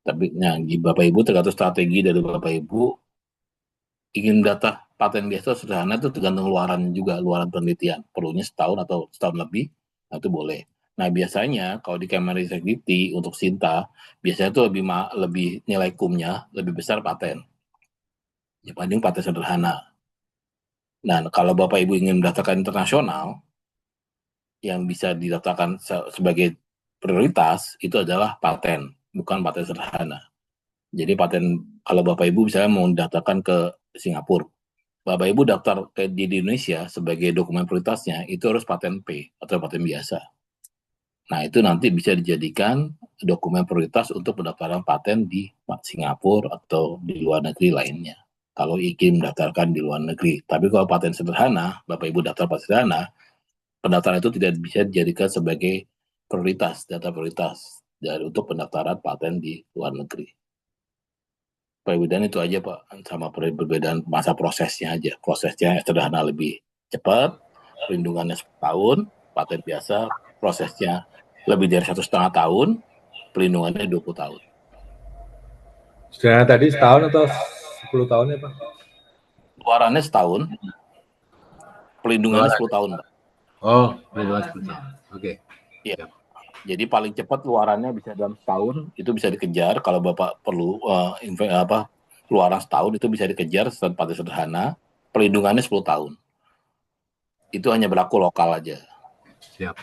Tapi nah, Bapak Ibu tergantung strategi dari Bapak Ibu ingin data paten biasa sederhana itu tergantung luaran juga, luaran penelitian. Perlunya setahun atau setahun lebih, nah itu boleh. Nah biasanya kalau di Kemenristek Dikti untuk Sinta, biasanya itu lebih nilai kumnya lebih besar paten dibanding paten sederhana. Nah kalau Bapak Ibu ingin mendaftarkan internasional, yang bisa didaftarkan sebagai prioritas itu adalah paten, bukan paten sederhana. Jadi paten kalau Bapak Ibu misalnya mau mendaftarkan ke Singapura, Bapak Ibu daftar di Indonesia sebagai dokumen prioritasnya itu harus paten P atau paten biasa. Nah itu nanti bisa dijadikan dokumen prioritas untuk pendaftaran paten di Singapura atau di luar negeri lainnya. Kalau ingin mendaftarkan di luar negeri. Tapi kalau paten sederhana, Bapak Ibu daftar paten sederhana, pendaftaran itu tidak bisa dijadikan sebagai prioritas, data prioritas untuk pendaftaran paten di luar negeri. Perbedaan itu aja Pak, sama perbedaan masa prosesnya aja. Prosesnya sederhana lebih cepat, perlindungannya 10 tahun, paten biasa prosesnya lebih dari 1,5 tahun, perlindungannya 20 tahun. Sederhana tadi setahun atau 10 tahun ya Pak? Keluarannya setahun, perlindungannya 10 tahun Pak. Oh, perlindungan 10 tahun. Oke. Iya. Jadi paling cepat luarannya bisa dalam setahun, itu bisa dikejar. Kalau Bapak perlu luaran setahun itu bisa dikejar paten sederhana, perlindungannya 10 tahun. Itu hanya berlaku lokal aja. Siap.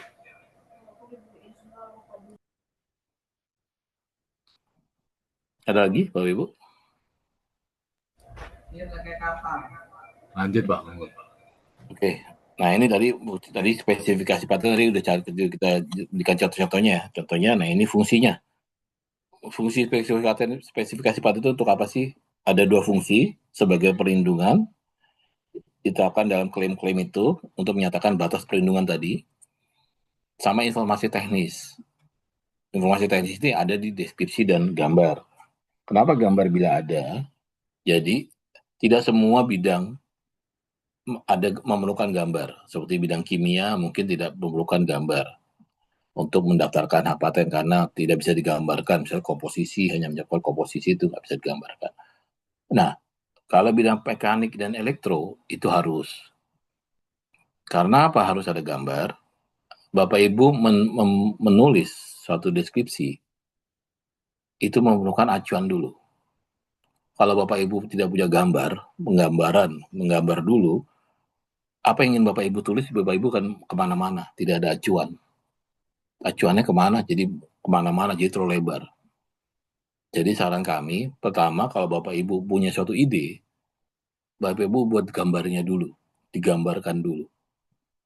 Ada lagi Bapak Ibu? Lanjut Pak. Oke. Nah ini tadi spesifikasi paten tadi udah kita berikan contohnya. Contohnya, nah ini fungsinya. Fungsi spesifikasi paten itu untuk apa sih? Ada 2 fungsi sebagai perlindungan diterapkan dalam klaim-klaim itu untuk menyatakan batas perlindungan tadi, sama informasi teknis. Informasi teknis ini ada di deskripsi dan gambar. Kenapa gambar bila ada? Jadi tidak semua bidang memerlukan gambar. Seperti bidang kimia mungkin tidak memerlukan gambar. untuk mendaftarkan hak paten karena tidak bisa digambarkan, misalnya komposisi, hanya mencakup komposisi itu nggak bisa digambarkan. Nah, kalau bidang mekanik dan elektro itu harus. Karena apa harus ada gambar? Bapak Ibu menulis suatu deskripsi, itu memerlukan acuan dulu. Kalau Bapak Ibu tidak punya menggambar dulu, apa yang ingin Bapak Ibu tulis, Bapak Ibu kan kemana-mana, tidak ada acuan. Acuannya kemana? Jadi kemana-mana, jadi terlalu lebar. Jadi saran kami, pertama kalau Bapak Ibu punya suatu ide, Bapak Ibu buat gambarnya dulu, digambarkan dulu.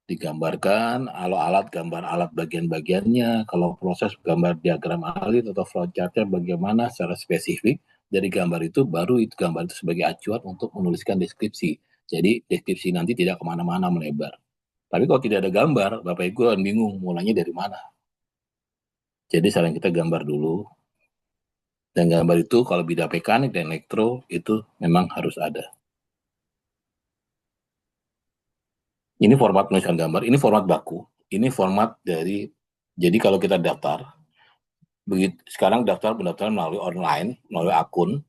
Digambarkan alat gambar alat bagian-bagiannya, kalau proses gambar diagram alit atau flowchartnya bagaimana secara spesifik, dari gambar itu baru itu gambar itu sebagai acuan untuk menuliskan deskripsi. Jadi deskripsi nanti tidak kemana-mana melebar. Tapi kalau tidak ada gambar, Bapak Ibu akan bingung mulainya dari mana. Jadi saran kita gambar dulu, dan gambar itu kalau bidang mekanik dan elektro itu memang harus ada. Ini format penulisan gambar, ini format baku, ini format dari, jadi kalau kita daftar, begitu sekarang pendaftaran melalui online, melalui akun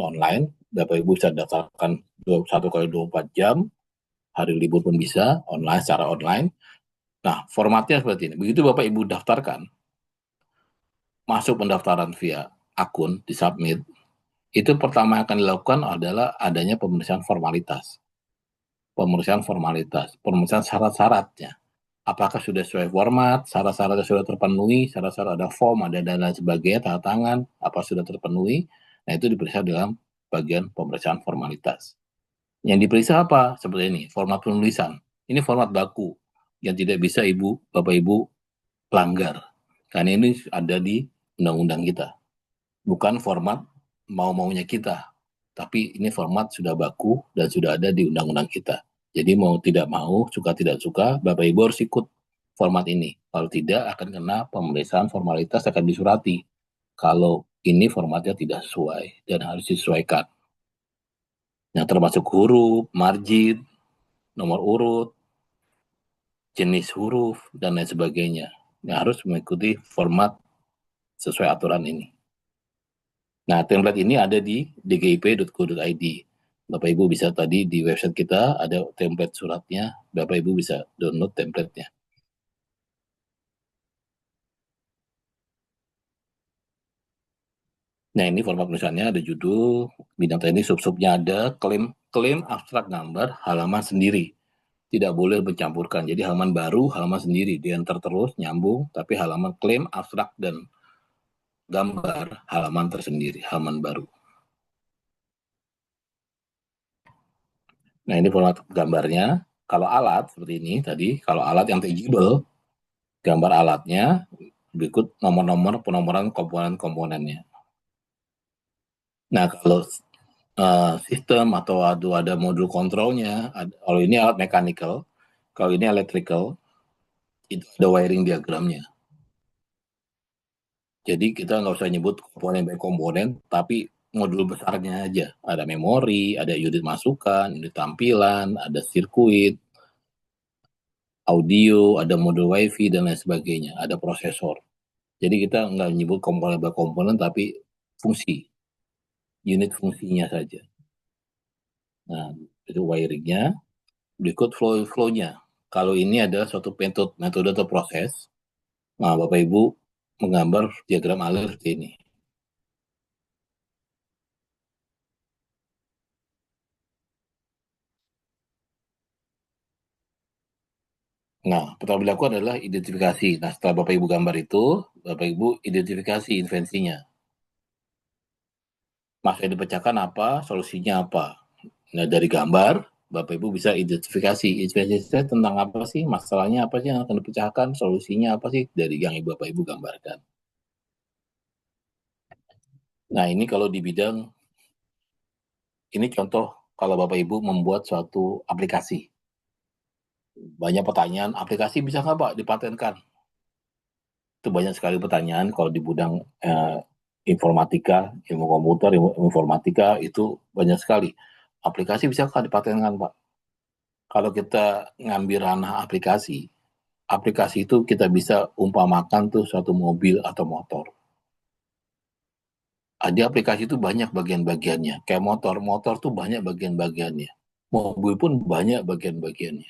online, Bapak Ibu bisa daftarkan 1 kali 24 jam, hari libur pun bisa, online secara online. Nah, formatnya seperti ini. Begitu Bapak Ibu daftarkan, masuk pendaftaran via akun, disubmit, itu pertama yang akan dilakukan adalah adanya pemeriksaan formalitas. Pemeriksaan syarat-syaratnya. Apakah sudah sesuai format, syarat-syaratnya sudah terpenuhi, syarat-syarat ada form, ada dan lain sebagainya, tanda tangan, apa sudah terpenuhi. Nah, itu diperiksa dalam bagian pemeriksaan formalitas. Yang diperiksa apa? Seperti ini, format penulisan. Ini format baku yang tidak bisa Bapak Ibu pelanggar. Karena ini ada di undang-undang kita. Bukan format mau-maunya kita, tapi ini format sudah baku dan sudah ada di undang-undang kita. Jadi mau tidak mau, suka tidak suka, Bapak Ibu harus ikut format ini. Kalau tidak akan kena pemeriksaan formalitas, akan disurati. Kalau ini formatnya tidak sesuai dan harus disesuaikan. Yang termasuk huruf, margin, nomor urut, jenis huruf, dan lain sebagainya. Yang harus mengikuti format sesuai aturan ini. Nah, template ini ada di dgip.go.id. Bapak Ibu bisa tadi di website kita ada template suratnya, Bapak Ibu bisa download template-nya. Nah, ini format tulisannya ada judul, bidang teknik, sub-subnya ada, klaim abstrak gambar, halaman sendiri. Tidak boleh mencampurkan. Jadi halaman baru, halaman sendiri, diantar terus, nyambung, tapi halaman klaim abstrak dan gambar, halaman tersendiri, halaman baru. Nah, ini format gambarnya. Kalau alat seperti ini tadi, kalau alat yang tangible, gambar alatnya, berikut nomor-nomor penomoran komponen-komponennya. Nah, kalau sistem atau ada modul kontrolnya, kalau ini alat mechanical, kalau ini electrical, itu ada wiring diagramnya. Jadi kita nggak usah nyebut komponen by komponen, tapi modul besarnya aja. Ada memori, ada unit masukan, unit tampilan, ada sirkuit, audio, ada modul wifi, dan lain sebagainya. Ada prosesor. Jadi kita nggak nyebut komponen by komponen, tapi fungsi. Unit fungsinya saja. Nah, itu wiringnya. Berikut flow-nya. Kalau ini adalah suatu metode atau proses, nah Bapak Ibu menggambar diagram alur seperti ini. Nah, pertama dilakukan adalah identifikasi. Nah, setelah Bapak Ibu gambar itu, Bapak Ibu identifikasi invensinya. Masalah yang dipecahkan apa, solusinya apa. Nah, dari gambar, Bapak Ibu bisa identifikasi invensinya tentang apa sih, masalahnya apa sih yang akan dipecahkan, solusinya apa sih dari yang Bapak Ibu gambarkan. Nah, ini kalau di bidang, ini contoh kalau Bapak Ibu membuat suatu aplikasi. Banyak pertanyaan, aplikasi bisa nggak Pak dipatenkan? Itu banyak sekali pertanyaan kalau di bidang informatika, ilmu komputer, ilmu informatika itu banyak sekali. Aplikasi bisa nggak dipatenkan Pak? Kalau kita ngambil ranah aplikasi aplikasi itu kita bisa umpamakan tuh suatu mobil atau motor. Ada aplikasi itu banyak bagian-bagiannya. Kayak motor tuh banyak bagian-bagiannya. Mobil pun banyak bagian-bagiannya.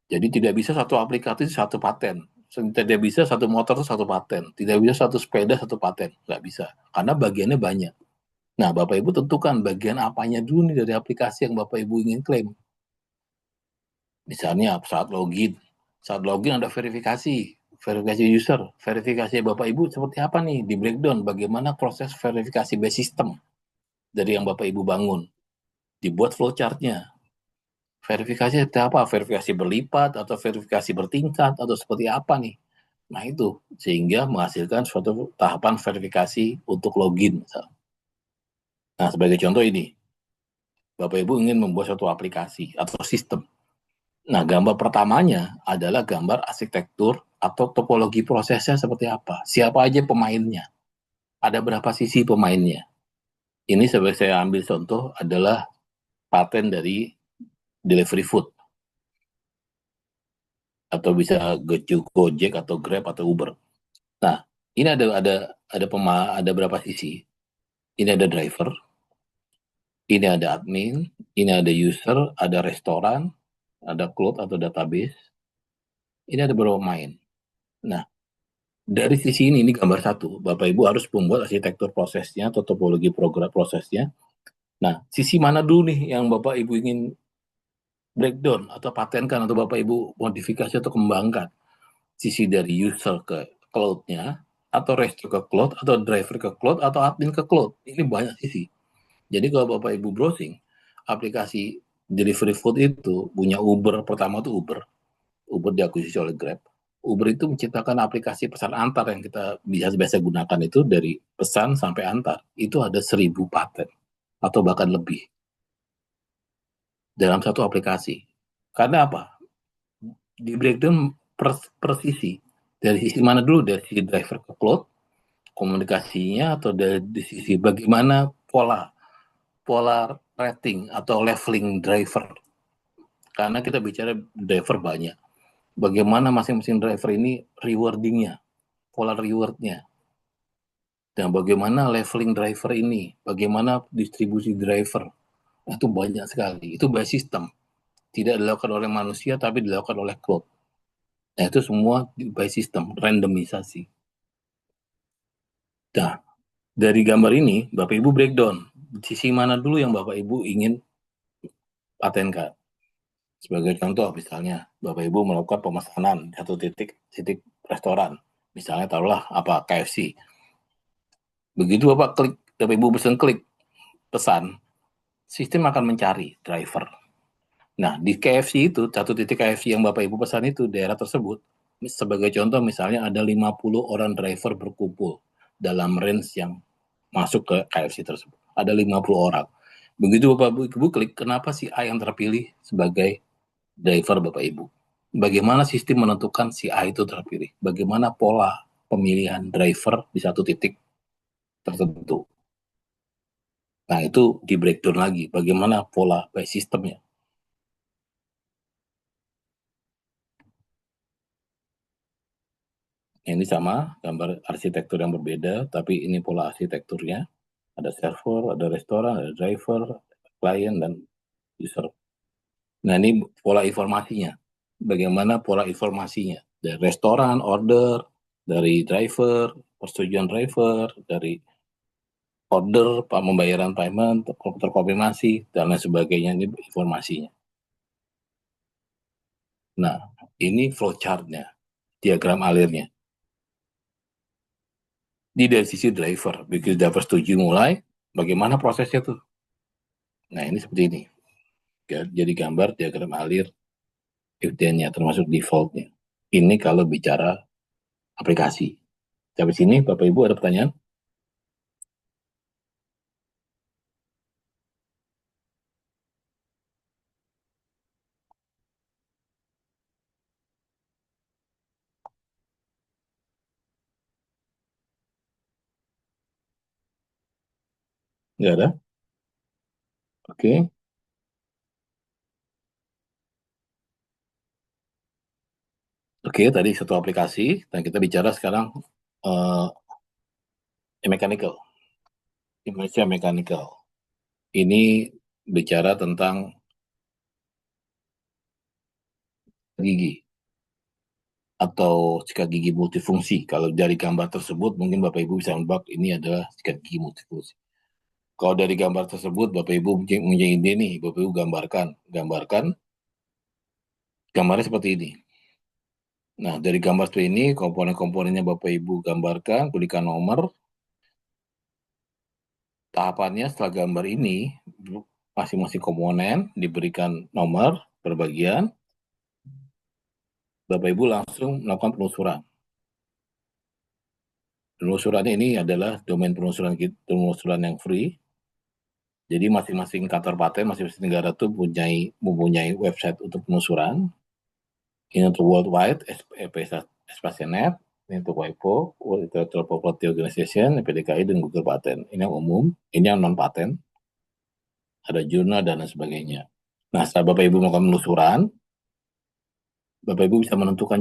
Jadi tidak bisa satu aplikasi satu paten. Tidak bisa satu motor itu satu paten. Tidak bisa satu sepeda satu paten. Nggak bisa. Karena bagiannya banyak. Nah, Bapak Ibu tentukan bagian apanya dulu nih dari aplikasi yang Bapak Ibu ingin klaim. Misalnya saat login. Saat login ada verifikasi user, verifikasi Bapak Ibu seperti apa nih di breakdown, bagaimana proses verifikasi base system dari yang Bapak Ibu bangun, dibuat flowchart-nya. Verifikasi seperti apa? Verifikasi berlipat atau verifikasi bertingkat atau seperti apa nih? Nah itu, sehingga menghasilkan suatu tahapan verifikasi untuk login. Nah sebagai contoh ini, Bapak Ibu ingin membuat suatu aplikasi atau sistem. Nah, gambar pertamanya adalah gambar arsitektur atau topologi prosesnya seperti apa. Siapa aja pemainnya. Ada berapa sisi pemainnya. Ini sebagai saya ambil contoh adalah paten dari delivery food. Atau bisa Gojek atau Grab atau Uber. Nah, ini ada berapa sisi. Ini ada driver, ini ada admin, ini ada user, ada restoran, ada cloud atau database. Ini ada beberapa pemain. Nah, dari sisi ini gambar satu. Bapak Ibu harus membuat arsitektur prosesnya atau topologi program prosesnya. Nah, sisi mana dulu nih yang Bapak Ibu ingin breakdown atau patenkan atau Bapak Ibu modifikasi atau kembangkan? Sisi dari user ke cloud-nya, atau resto ke cloud, atau driver ke cloud, atau admin ke cloud. Ini banyak sisi. Jadi kalau Bapak Ibu browsing, aplikasi delivery food itu punya Uber, pertama itu Uber. Uber diakuisisi oleh Grab. Uber itu menciptakan aplikasi pesan antar yang kita biasa gunakan itu dari pesan sampai antar. Itu ada 1.000 paten atau bahkan lebih dalam satu aplikasi. Karena apa? Di breakdown per sisi. Dari sisi mana dulu? Dari sisi driver ke cloud, komunikasinya, atau dari sisi bagaimana pola rating atau leveling driver. Karena kita bicara driver banyak. Bagaimana masing-masing driver ini rewardingnya, pola rewardnya, dan bagaimana leveling driver ini, bagaimana distribusi driver, itu banyak sekali. Itu by system, tidak dilakukan oleh manusia tapi dilakukan oleh cloud. Nah itu semua by system, randomisasi. Nah dari gambar ini Bapak Ibu breakdown sisi mana dulu yang Bapak Ibu ingin patenkan. Sebagai contoh, misalnya Bapak Ibu melakukan pemesanan satu titik restoran, misalnya taruhlah apa KFC. Begitu Bapak Ibu klik pesan, sistem akan mencari driver. Nah di KFC itu satu titik KFC yang Bapak Ibu pesan itu daerah tersebut, sebagai contoh misalnya ada 50 orang driver berkumpul dalam range yang masuk ke KFC tersebut. Ada 50 orang. Begitu Bapak Ibu klik, kenapa si A yang terpilih sebagai driver Bapak Ibu? Bagaimana sistem menentukan si A itu terpilih? Bagaimana pola pemilihan driver di satu titik tertentu? Nah, itu di breakdown lagi. Bagaimana pola by sistemnya? Ini sama, gambar arsitektur yang berbeda, tapi ini pola arsitekturnya. Ada server, ada restoran, ada driver, klien, dan user. Nah, ini pola informasinya. Bagaimana pola informasinya? Dari restoran, order, dari driver, persetujuan driver, dari order, pembayaran payment, terkonfirmasi, dan lain sebagainya. Ini informasinya. Nah, ini flowchart-nya, diagram alirnya. Dari sisi driver, begitu driver setuju mulai, bagaimana prosesnya tuh? Nah, ini seperti ini. Jadi gambar diagram alir if-then-nya, termasuk default-nya. Ini kalau bicara aplikasi. Sampai sini, Bapak Ibu ada pertanyaan? Nggak ada? Oke. Oke. Oke, tadi satu aplikasi, dan kita bicara sekarang mechanical, Indonesia Mechanical. Ini bicara tentang gigi atau sikat gigi multifungsi. Kalau dari gambar tersebut, mungkin Bapak Ibu bisa nebak ini adalah sikat gigi multifungsi. Kalau dari gambar tersebut, Bapak Ibu punya ide nih, Bapak Ibu gambarkan gambarnya seperti ini. Nah, dari gambar seperti ini, komponen-komponennya Bapak Ibu gambarkan, berikan nomor. Tahapannya setelah gambar ini, masing-masing komponen diberikan nomor per bagian. Bapak Ibu langsung melakukan penelusuran. Penelusuran ini adalah domain penelusuran yang free. Jadi masing-masing kantor paten, masing-masing negara itu mempunyai website untuk penelusuran. Ini untuk worldwide, Espasianet, ini untuk WIPO, World Intellectual Property Organization, PDKI, dan Google Patent. Ini yang umum, ini yang non-paten. Ada jurnal dan lain sebagainya. Nah, setelah Bapak Ibu melakukan penelusuran, Bapak Ibu bisa menentukan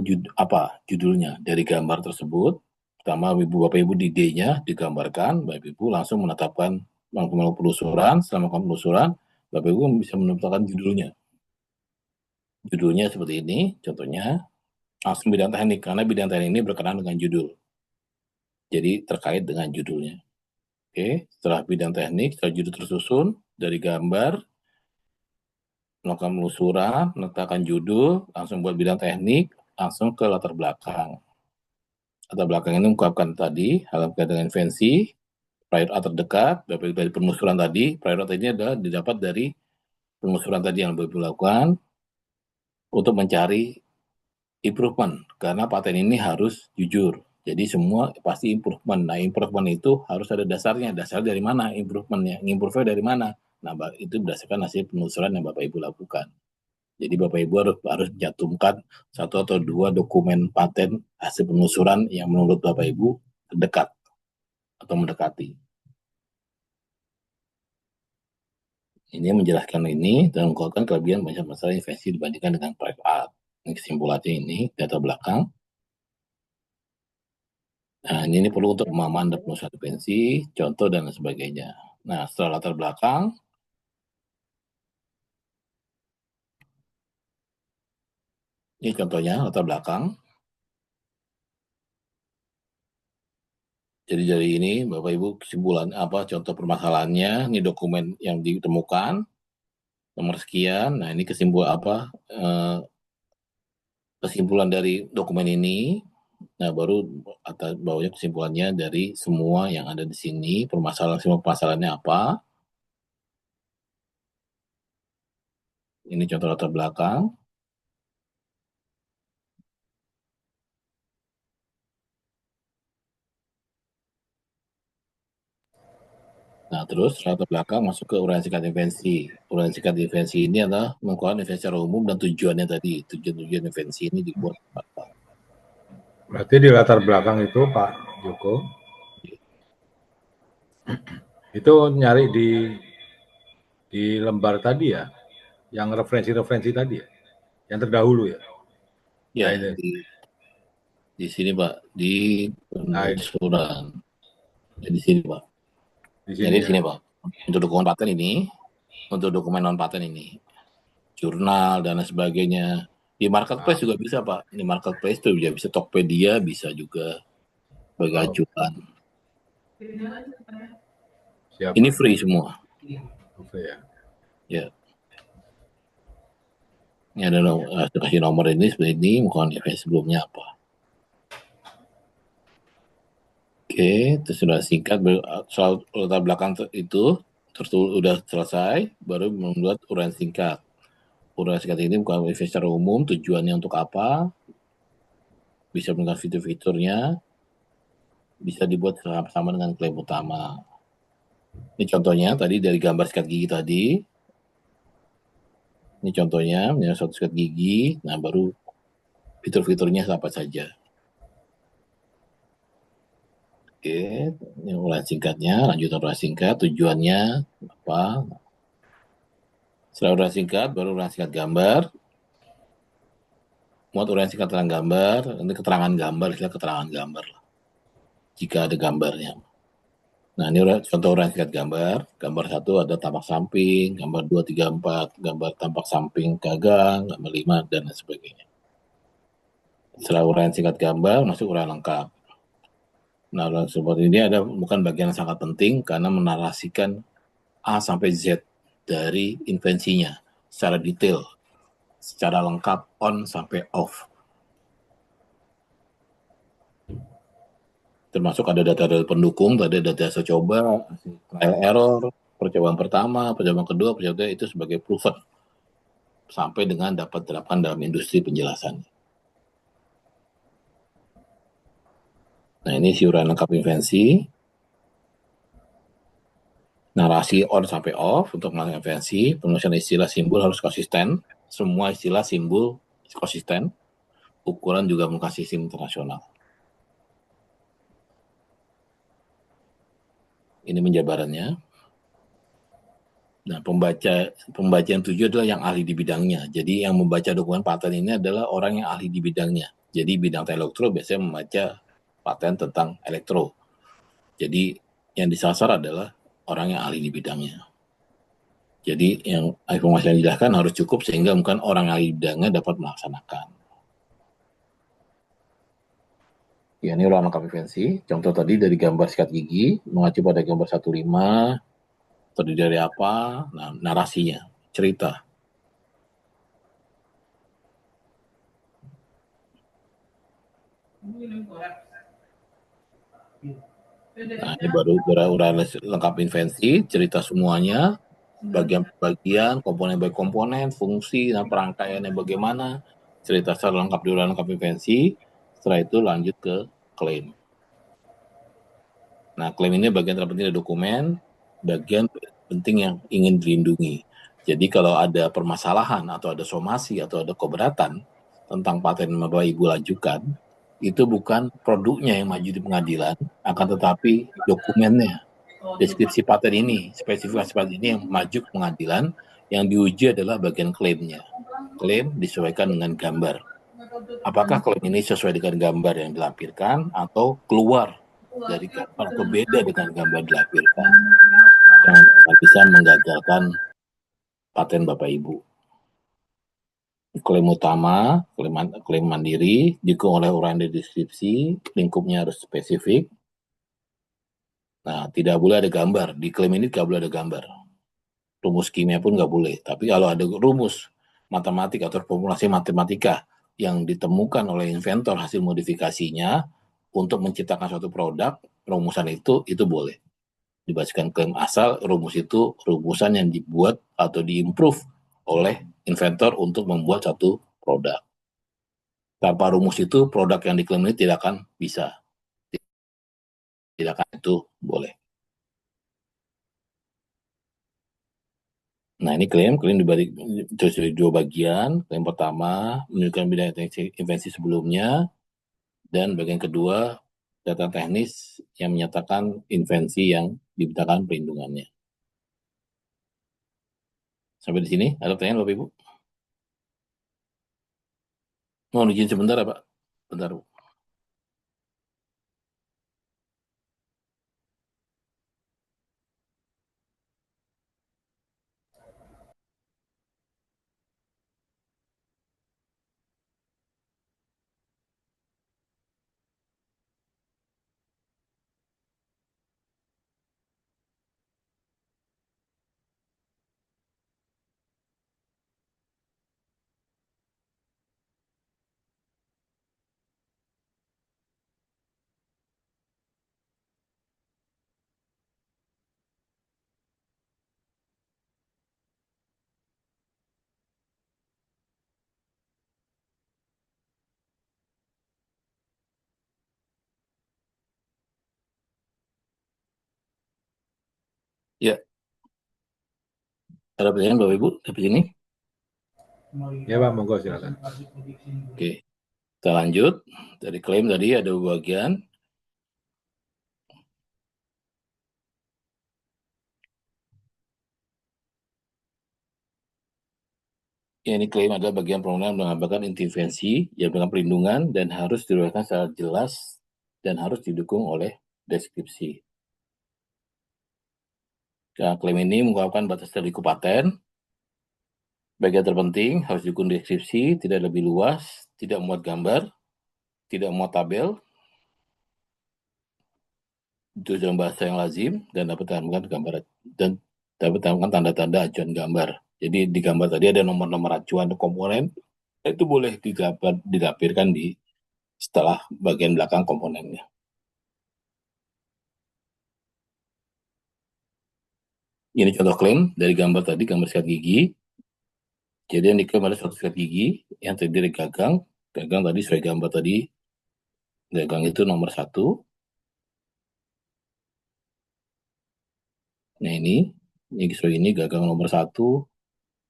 judulnya dari gambar tersebut. Pertama, Bapak Ibu di D-nya digambarkan, Bapak Ibu langsung menetapkan melakukan penelusuran. Setelah melakukan penelusuran, Bapak Ibu bisa menentukan judulnya. Judulnya seperti ini, contohnya langsung bidang teknik, karena bidang teknik ini berkenaan dengan judul. Jadi terkait dengan judulnya. Oke, setelah bidang teknik, setelah judul tersusun dari gambar, melakukan penelusuran, menetapkan judul, langsung buat bidang teknik, langsung ke latar belakang. Latar belakang ini mengungkapkan tadi hal berkaitan dengan invensi, prior art terdekat, dari penelusuran tadi, prior art ini adalah didapat dari penelusuran tadi yang Bapak lakukan untuk mencari improvement, karena paten ini harus jujur. Jadi semua pasti improvement. Nah, improvement itu harus ada dasarnya. Dasar dari mana improvementnya? Improve dari mana? Nah, itu berdasarkan hasil penelusuran yang Bapak Ibu lakukan. Jadi Bapak Ibu harus mencantumkan satu atau dua dokumen paten hasil penelusuran yang menurut Bapak Ibu terdekat atau mendekati. Ini menjelaskan ini dan mengungkapkan kelebihan banyak masalah invensi dibandingkan dengan prior art. Ini kesimpulannya ini, data belakang. Nah, ini perlu untuk pemahaman dan penelusuran invensi, contoh, dan sebagainya. Nah, setelah latar belakang, ini contohnya latar belakang. Jadi dari ini, Bapak Ibu, kesimpulan contoh permasalahannya, ini dokumen yang ditemukan, nomor sekian. Nah, ini kesimpulan dari dokumen ini. Nah, baru atas bawahnya kesimpulannya dari semua yang ada di sini, semua permasalahannya apa. Ini contoh latar belakang. Nah, terus latar belakang masuk ke uraian singkat invensi. Uraian singkat invensi ini adalah mengungkapkan invensi secara umum dan tujuannya tadi. Tujuan invensi ini dibuat apa? Berarti di latar belakang itu Pak Joko, itu nyari di lembar tadi ya, yang referensi-referensi tadi ya, yang terdahulu ya. Ya, Nah, di sini Pak, di penelusuran. Di sini Pak. Jadi di sini Pak, untuk dokumen paten ini, untuk dokumen non paten ini, jurnal dan lain sebagainya. Di marketplace juga bisa Pak. Di marketplace itu juga bisa, Tokopedia bisa juga sebagai acuan. Ini free semua. Ya. Ini adalah kasih nomor ini seperti ini, bukan event sebelumnya apa. Oke, itu sudah singkat. Soal latar belakang itu sudah selesai, baru membuat uraian singkat. Uraian singkat ini bukan secara umum, tujuannya untuk apa, bisa menggunakan fitur-fiturnya, bisa dibuat sama dengan klaim utama. Ini contohnya tadi dari gambar sikat gigi tadi. Ini contohnya, suatu sikat gigi. Nah, baru fitur-fiturnya apa saja. Oke, ini uraian singkatnya, lanjutan uraian singkat, tujuannya apa. Setelah uraian singkat, baru uraian singkat gambar. muat uraian singkat keterangan gambar, ini keterangan gambar, istilah keterangan gambar jika ada gambarnya. Nah, ini contoh uraian singkat gambar. Gambar 1 ada tampak samping, gambar 2, 3, 4, gambar tampak samping gagang, gambar 5, dan lain sebagainya. Setelah uraian singkat gambar, masuk uraian lengkap. Nah, uraian seperti ini ada bukan bagian yang sangat penting karena menarasikan A sampai Z dari invensinya secara detail, secara lengkap, on sampai off. Termasuk ada data pendukung, ada data hasil coba, trial error, percobaan pertama, percobaan kedua, percobaan ketiga, itu sebagai proven sampai dengan dapat diterapkan dalam industri penjelasan. Nah, ini uraian lengkap invensi. Narasi on sampai off untuk melakukan invensi, penulisan istilah simbol harus konsisten, semua istilah simbol konsisten, ukuran juga menggunakan sistem internasional. Ini penjabarannya. Nah, pembaca yang tujuh adalah yang ahli di bidangnya. Jadi yang membaca dokumen paten ini adalah orang yang ahli di bidangnya. Jadi bidang elektro biasanya membaca paten tentang elektro. Jadi yang disasar adalah orang yang ahli di bidangnya. Jadi yang informasi yang dijelaskan harus cukup sehingga bukan orang ahli di bidangnya dapat melaksanakan. Ya, ini ulang lengkap invensi. Contoh tadi dari gambar sikat gigi, mengacu pada gambar 15, terdiri dari apa? Nah, narasinya, cerita. Nah, ini baru uraian lengkap invensi, cerita semuanya, bagian-bagian, komponen by komponen, fungsi, dan perangkaiannya bagaimana, cerita secara lengkap di uraian lengkap invensi, setelah itu lanjut ke klaim. Nah, klaim ini bagian terpenting dari dokumen, bagian penting yang ingin dilindungi. Jadi kalau ada permasalahan atau ada somasi atau ada keberatan tentang paten yang Bapak Ibu lajukan, itu bukan produknya yang maju di pengadilan, akan tetapi dokumennya, deskripsi paten ini, spesifikasi paten ini yang maju ke pengadilan, yang diuji adalah bagian klaimnya. Klaim disesuaikan dengan gambar. Apakah klaim ini sesuai dengan gambar yang dilampirkan atau keluar dari gambar atau beda dengan gambar dilampirkan, yang akan bisa menggagalkan paten Bapak Ibu. Klaim utama, klaim mandiri, didukung oleh uraian di deskripsi, lingkupnya harus spesifik. Nah, tidak boleh ada gambar. Di klaim ini tidak boleh ada gambar. Rumus kimia pun nggak boleh. Tapi kalau ada rumus matematik atau formulasi matematika yang ditemukan oleh inventor hasil modifikasinya untuk menciptakan suatu produk, rumusan itu boleh. Dibacakan klaim asal rumus itu rumusan yang dibuat atau diimprove oleh inventor untuk membuat satu produk. Tanpa rumus itu, produk yang diklaim ini tidak akan bisa. Tidak akan itu boleh. Nah, ini klaim dibagi dari dua bagian. Klaim pertama menunjukkan bidang invensi sebelumnya, dan bagian kedua data teknis yang menyatakan invensi yang diberikan perlindungannya. Sampai di sini, ada pertanyaan Bapak Ibu? Mohon izin sebentar, Pak. Bentar, Bu. Ya, ada pertanyaan Bapak Ibu sampai sini? Ya Pak, monggo silakan. Oke, kita lanjut. Dari klaim tadi ada bagian. Yang diklaim adalah bagian permohonan mengabarkan intervensi yang dengan perlindungan dan harus diuraikan secara jelas dan harus didukung oleh deskripsi. Nah, klaim ini mengungkapkan batas terliku paten. Bagian terpenting harus didukung deskripsi, tidak lebih luas, tidak muat gambar, tidak muat tabel, itu dalam bahasa yang lazim dan dapat ditambahkan gambar dan dapat ditambahkan tanda-tanda acuan gambar. Jadi di gambar tadi ada nomor-nomor acuan komponen, itu boleh dilampirkan di setelah bagian belakang komponennya. Ini contoh klaim dari gambar tadi, gambar sikat gigi. Jadi yang diklaim ada suatu sikat gigi yang terdiri dari gagang. Gagang tadi sesuai gambar tadi, gagang itu nomor 1. Nah ini sesuai ini gagang nomor 1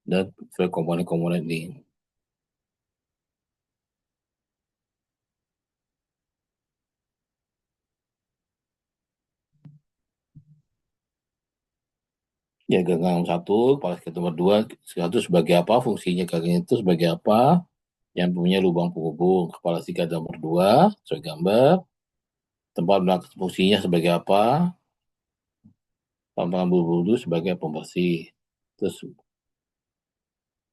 dan sesuai komponen-komponen ini. Ya, gagang nomor 1, kepala sikat nomor 2, itu sebagai apa, fungsinya gagang itu sebagai apa, yang punya lubang penghubung, kepala sikat nomor 2, sesuai gambar, tempat belakang fungsinya sebagai apa, tampangan bulu-bulu sebagai pembersih, terus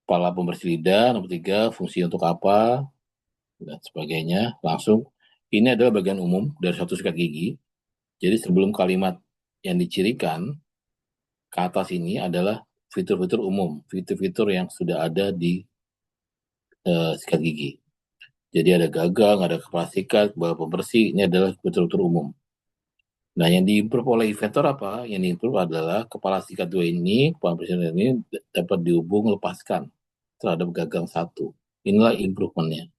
kepala pembersih lidah, nomor 3, fungsi untuk apa, dan sebagainya. Langsung, ini adalah bagian umum dari satu sikat gigi, jadi sebelum kalimat yang dicirikan, ke atas ini adalah fitur-fitur umum, fitur-fitur yang sudah ada di sikat gigi. Jadi ada gagang, ada kepala sikat, kepala pembersih, ini adalah fitur-fitur umum. Nah, yang diimprove oleh inventor apa? Yang diimprove adalah kepala sikat 2 ini, kepala pembersih ini dapat dihubung lepaskan terhadap gagang 1. Inilah improvementnya.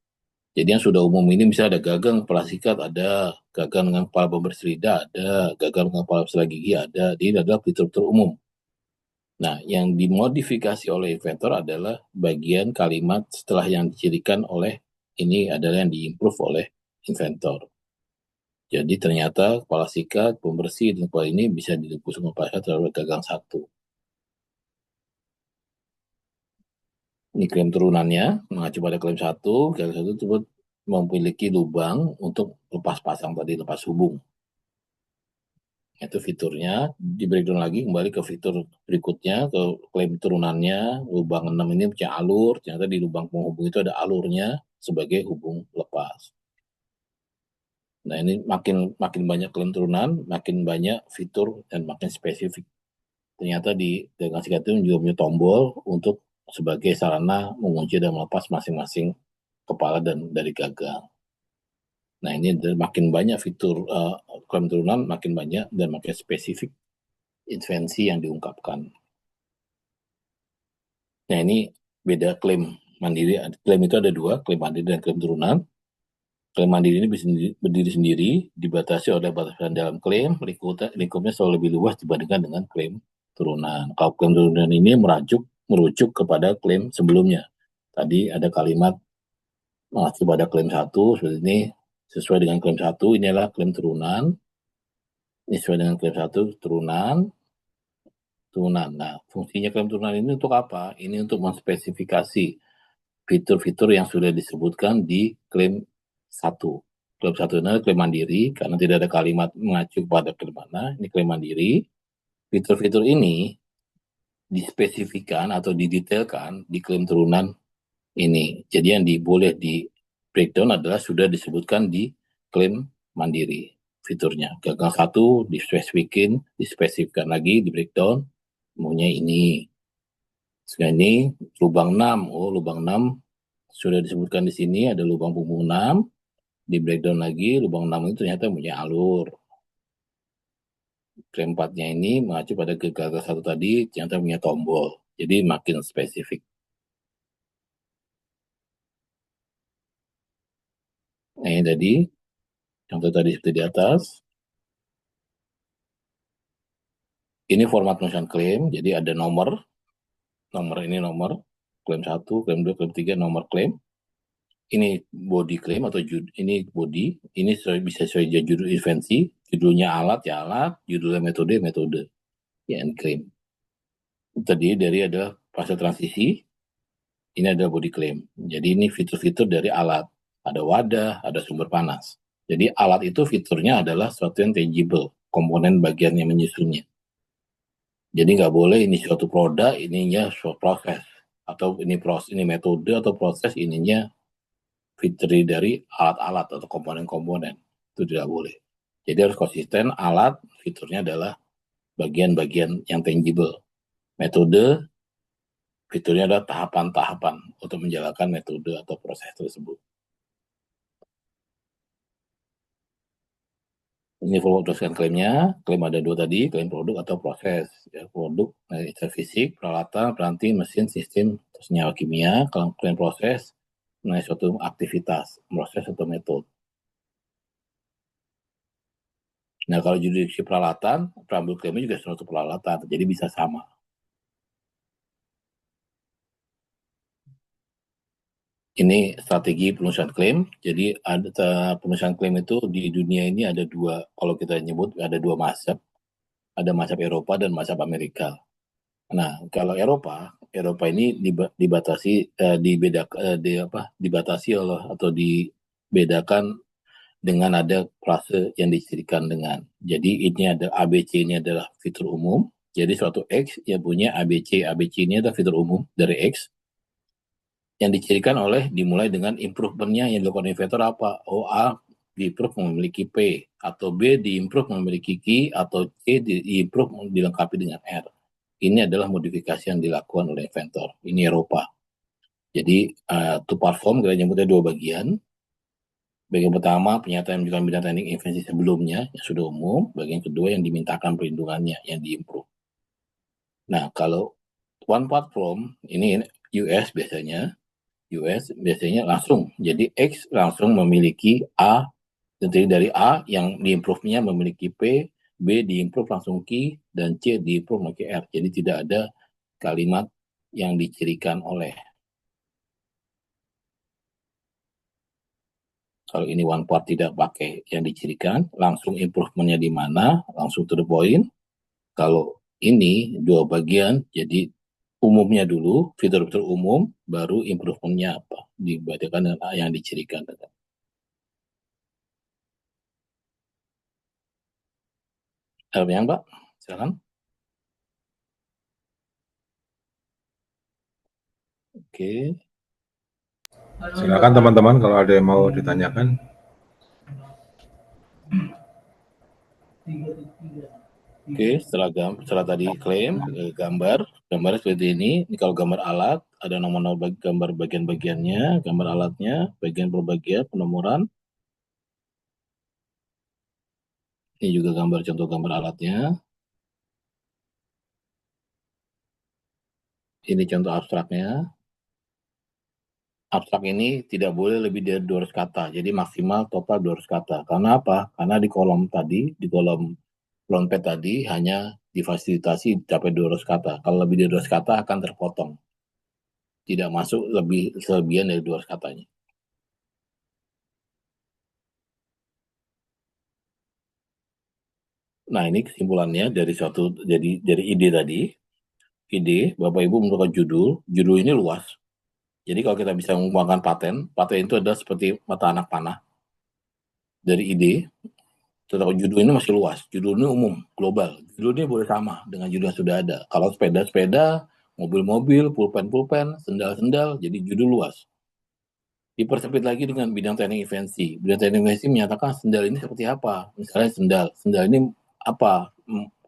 Jadi yang sudah umum ini misalnya ada gagang kepala sikat, ada gagang dengan kepala pembersih lidah, ada gagang dengan kepala pembersih gigi, ada. Ini adalah fitur-fitur umum. Nah, yang dimodifikasi oleh inventor adalah bagian kalimat setelah yang dicirikan oleh ini adalah yang diimprove oleh inventor. Jadi ternyata kepala sikat, pembersih, dan kepala ini bisa dilipus dengan terhadap gagang 1. Ini klaim turunannya, mengacu pada klaim 1, gagang 1 tersebut memiliki lubang untuk lepas pasang tadi, lepas hubung. Itu fiturnya, di breakdown lagi kembali ke fitur berikutnya, ke klaim turunannya, lubang 6 ini punya alur, ternyata di lubang penghubung itu ada alurnya sebagai hubung lepas. Nah ini makin banyak klaim turunan, makin banyak fitur dan makin spesifik. Ternyata di gagang sikat itu juga punya tombol untuk sebagai sarana mengunci dan melepas masing-masing kepala dan dari gagang. Nah ini makin banyak fitur klaim turunan, makin banyak dan makin spesifik invensi yang diungkapkan. Nah ini beda klaim mandiri. Klaim itu ada 2, klaim mandiri dan klaim turunan. Klaim mandiri ini bisa berdiri sendiri, dibatasi oleh batasan dalam klaim, lingkupnya selalu lebih luas dibandingkan dengan klaim turunan. Kalau klaim turunan ini merujuk kepada klaim sebelumnya. Tadi ada kalimat mengacu pada klaim 1, seperti ini, sesuai dengan klaim 1, ini adalah klaim turunan. Ini sesuai dengan klaim 1, turunan. Nah, fungsinya klaim turunan ini untuk apa? Ini untuk menspesifikasi fitur-fitur yang sudah disebutkan di klaim 1. Klaim 1 ini klaim mandiri, karena tidak ada kalimat mengacu pada klaim mana, ini klaim mandiri. Fitur-fitur ini dispesifikan atau didetailkan di klaim turunan ini. Jadi yang boleh di breakdown adalah sudah disebutkan di klaim mandiri fiturnya. Gagang 1 dispesifikan lagi di breakdown, maunya ini. Sekarang ini lubang 6. Lubang 6 sudah disebutkan di sini, ada lubang punggung 6. Di breakdown lagi, lubang 6 itu ternyata punya alur. Klaim 4-nya ini mengacu pada gagang 1 tadi, ternyata punya tombol. Jadi makin spesifik. Nah ini tadi, contoh tadi seperti di atas. Ini format penulisan klaim, jadi ada nomor ini nomor, klaim 1, klaim 2, klaim 3, nomor klaim. Ini body claim atau ini body, ini bisa sesuai judul invensi, judulnya alat ya alat, judulnya metode, ya claim. Tadi dari ada fase transisi, Ini adalah body claim. Jadi ini fitur-fitur dari alat. Ada wadah, ada sumber panas. Jadi alat itu fiturnya adalah sesuatu yang tangible, komponen bagian yang menyusunnya. Jadi nggak boleh ini suatu produk, ininya suatu proses. Atau ini proses, ini metode atau proses, ininya fitur dari alat-alat atau komponen-komponen. Itu tidak boleh. Jadi harus konsisten, alat, fiturnya adalah bagian-bagian yang tangible. Metode, fiturnya adalah tahapan-tahapan untuk menjalankan metode atau proses tersebut. Ini follow teruskan klaimnya. Klaim ada dua tadi, klaim produk atau proses. Ya, produk, itu fisik, peralatan, peranti, mesin, sistem, senyawa kimia. Kalau klaim proses, suatu aktivitas, proses atau metode. Nah, kalau jurisdiksi peralatan, preambul klaimnya juga suatu peralatan, jadi bisa sama. Ini strategi penulisan klaim. Jadi ada penulisan klaim itu di dunia ini ada dua, kalau kita nyebut ada dua mazhab. Ada mazhab Eropa dan mazhab Amerika. Nah, kalau Eropa ini dibatasi oleh atau dibedakan dengan ada klase yang dicirikan dengan. Jadi ini ada ABC, ini adalah fitur umum. Jadi suatu X yang punya ABC. ABC ini adalah fitur umum dari X yang dicirikan oleh dimulai dengan improve-nya yang dilakukan inventor apa? A di-improve memiliki P, atau B di-improve memiliki Q, atau C di-improve dilengkapi dengan R. Ini adalah modifikasi yang dilakukan oleh inventor. Ini Eropa. Jadi to perform kita nyebutnya dua bagian. Bagian pertama penyataan menunjukkan bidang teknik invensi sebelumnya yang sudah umum. Bagian kedua yang dimintakan perlindungannya yang di-improve. Nah, kalau one part from ini US biasanya langsung. Jadi X langsung memiliki A, jadi dari A yang di-improve-nya memiliki P, B di-improve langsung Q, dan C di-improve memiliki R. Jadi tidak ada kalimat yang dicirikan oleh. Kalau ini one part tidak pakai yang dicirikan, langsung improvement-nya di mana, langsung to the point. Kalau ini dua bagian, jadi umumnya dulu, fitur-fitur umum, baru improvement-nya apa, dibacakan dengan yang dicirikan. Ada yang Pak? Silakan. Oke. Silakan teman-teman kalau ada yang mau ditanyakan. Oke, setelah tadi klaim, gambar seperti ini. Ini kalau gambar alat, ada nomor gambar bagian-bagiannya, gambar alatnya, bagian per bagian, penomoran. Ini juga gambar contoh gambar alatnya. Ini contoh abstraknya. Abstrak ini tidak boleh lebih dari 200 kata, jadi maksimal total 200 kata. Karena apa? Karena di kolom frontpage tadi hanya difasilitasi sampai 200 kata. Kalau lebih dari 200 kata akan terpotong. Tidak masuk kelebihan dari 200 katanya. Nah, ini kesimpulannya dari ide tadi. Ide, Bapak Ibu menentukan judul ini luas. Jadi kalau kita bisa mengembangkan paten itu adalah seperti mata anak panah. Dari ide, tetapi judul ini masih luas, judul ini umum, global. Judul ini boleh sama dengan judul yang sudah ada. Kalau sepeda, mobil-mobil, pulpen, sendal-sendal, jadi judul luas. Dipersempit lagi dengan bidang teknik invensi. Bidang teknik invensi menyatakan sendal ini seperti apa. Misalnya sendal ini apa,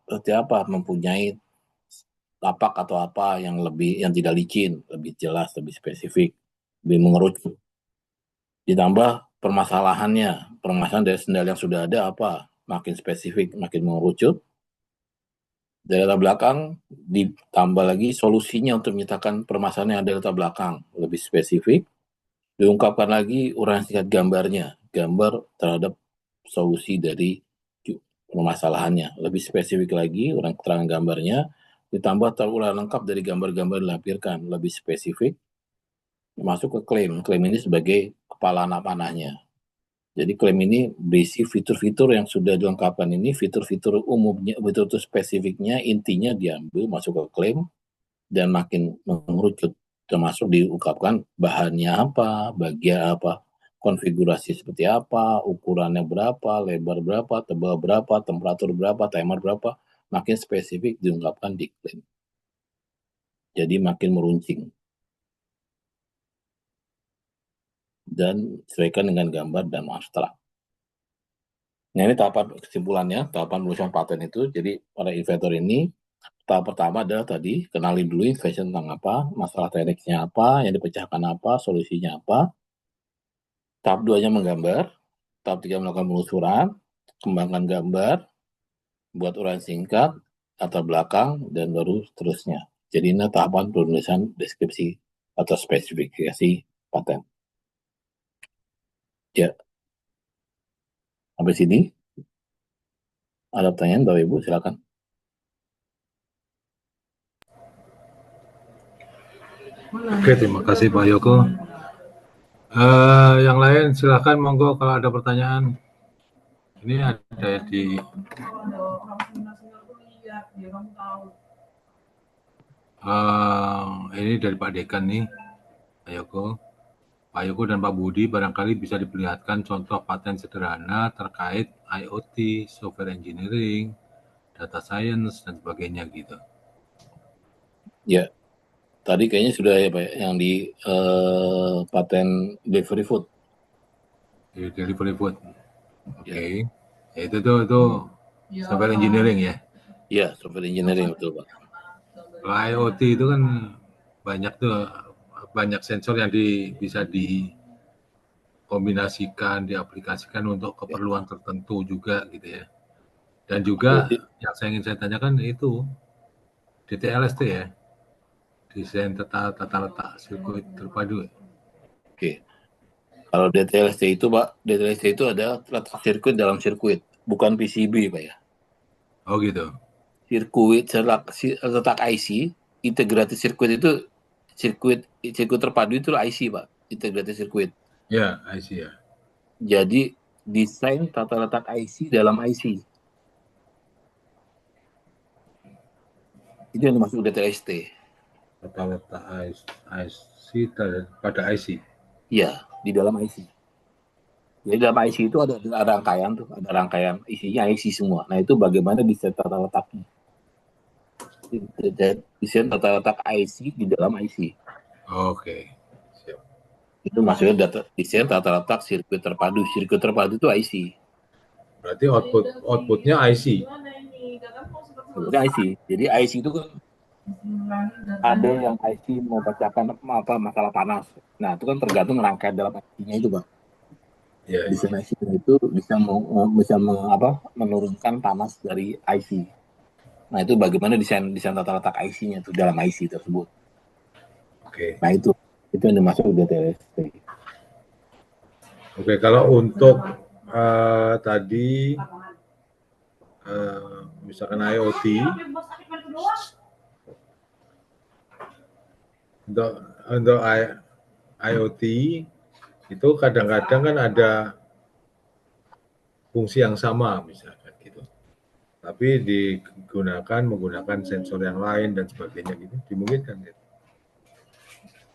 seperti apa, mempunyai lapak atau apa yang tidak licin, lebih jelas, lebih spesifik, lebih mengerucut. Ditambah permasalahan dari sendal yang sudah ada apa, makin spesifik, makin mengerucut. Dari latar belakang ditambah lagi solusinya untuk menyatakan permasalahan yang ada di latar belakang, lebih spesifik. Diungkapkan lagi uraian singkat gambarnya, gambar terhadap solusi dari permasalahannya. Lebih spesifik lagi uraian keterangan gambarnya, ditambah teruraian lengkap dari gambar-gambar dilampirkan, lebih spesifik. Masuk ke klaim ini sebagai kepala anak panahnya. Jadi klaim ini berisi fitur-fitur yang sudah dilengkapkan ini, fitur-fitur umumnya, fitur-fitur spesifiknya, intinya diambil masuk ke klaim dan makin mengerucut termasuk diungkapkan bahannya apa, bagian apa, konfigurasi seperti apa, ukurannya berapa, lebar berapa, tebal berapa, temperatur berapa, timer berapa, makin spesifik diungkapkan di klaim. Jadi makin meruncing. Dan sesuaikan dengan gambar dan abstrak. Nah ini tahapan kesimpulannya, tahapan penulisan paten itu. Jadi para inventor ini, tahap pertama adalah tadi, kenali dulu invention tentang apa, masalah tekniknya apa, yang dipecahkan apa, solusinya apa. Tahap 2-nya menggambar, tahap 3 melakukan penelusuran, kembangkan gambar, buat uraian singkat, latar belakang, dan baru seterusnya. Jadi ini tahapan penulisan deskripsi atau spesifikasi paten. Ya, sampai sini. Ada pertanyaan, Bapak Ibu, silakan. Oke, terima kasih Pak Yoko. Yang lain silakan monggo kalau ada pertanyaan. Ini ada di ini dari Pak Dekan nih, Pak Yoko. Pak Yoko dan Pak Budi barangkali bisa diperlihatkan contoh paten sederhana terkait IoT, software engineering, data science, dan sebagainya gitu. Ya, tadi kayaknya sudah ya Pak, yang di paten delivery food. Di delivery food. Oke. Ya, itu software engineering ya? Iya, software engineering betul Pak. Kalau IoT itu kan banyak sensor yang bisa dikombinasikan, diaplikasikan untuk keperluan tertentu juga gitu ya. Dan juga yang ingin saya tanyakan itu DTLST ya, desain tata letak sirkuit terpadu. Oke. Kalau DTLST itu Pak, DTLST itu ada letak sirkuit dalam sirkuit, bukan PCB Pak ya. Oh gitu. Sirkuit letak IC, integrated sirkuit itu sirkuit terpadu itu IC Pak, integrated sirkuit. Ya, IC ya. Jadi desain tata letak IC dalam IC. Itu yang dimaksud DTLST. Tata letak IC pada IC. Iya, di dalam IC. Jadi dalam IC itu ada rangkaian tuh, ada rangkaian isinya IC semua. Nah itu bagaimana desain tata letaknya? Desain tata letak IC di dalam IC. Oke. Siap. Itu maksudnya desain tata letak sirkuit terpadu. Sirkuit terpadu itu IC. Berarti outputnya IC. Sebenarnya IC. Jadi IC itu kan ada yang IC mau pecahkan masalah panas. Nah itu kan tergantung rangkaian dalam IC-nya itu Pak. Ya, desain IC itu bisa menurunkan panas dari IC. Nah itu bagaimana desain tata letak IC-nya itu dalam IC tersebut. Oke. Nah itu yang dimaksud DTLST. Oke, kalau untuk tadi misalkan IoT, untuk IoT itu kadang-kadang kan ada fungsi yang sama misalkan gitu, tapi menggunakan sensor yang lain dan sebagainya gitu, dimungkinkan gitu.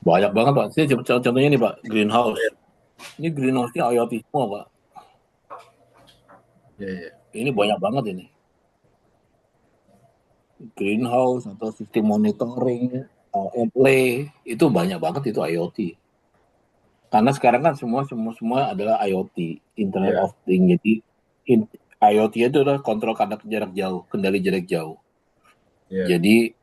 Banyak banget Pak. Ini contohnya nih Pak, greenhouse. Ini greenhouse-nya IoT semua Pak. Ya. Ini banyak banget ini. Greenhouse atau sistem monitoring, AirPlay, itu banyak banget itu IoT. Karena sekarang kan semua adalah IoT, Internet of Things. Jadi IoT itu adalah kontrol kendali jarak jauh. Jadi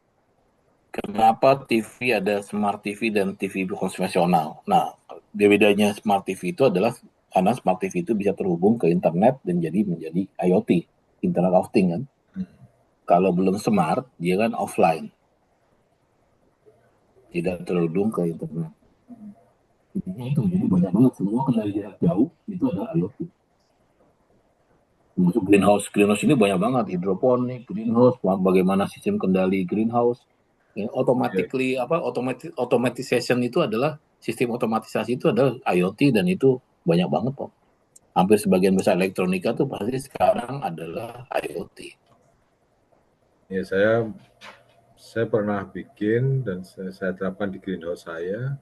kenapa TV ada Smart TV dan TV konvensional? Nah, bedanya Smart TV itu adalah karena Smart TV itu bisa terhubung ke internet dan menjadi IoT, Internet of Things kan. Kalau belum smart, dia kan offline. Tidak terhubung ke internet. Intinya itu, jadi banyak banget semua kendali jarak jauh itu adalah IoT. Masuk greenhouse ini banyak banget, hidroponik, greenhouse, bagaimana sistem kendali greenhouse. Automatization itu adalah sistem otomatisasi itu adalah IoT dan itu banyak banget Pak. Hampir sebagian besar elektronika tuh pasti sekarang adalah IoT. Ya, saya pernah bikin dan saya terapkan di greenhouse saya,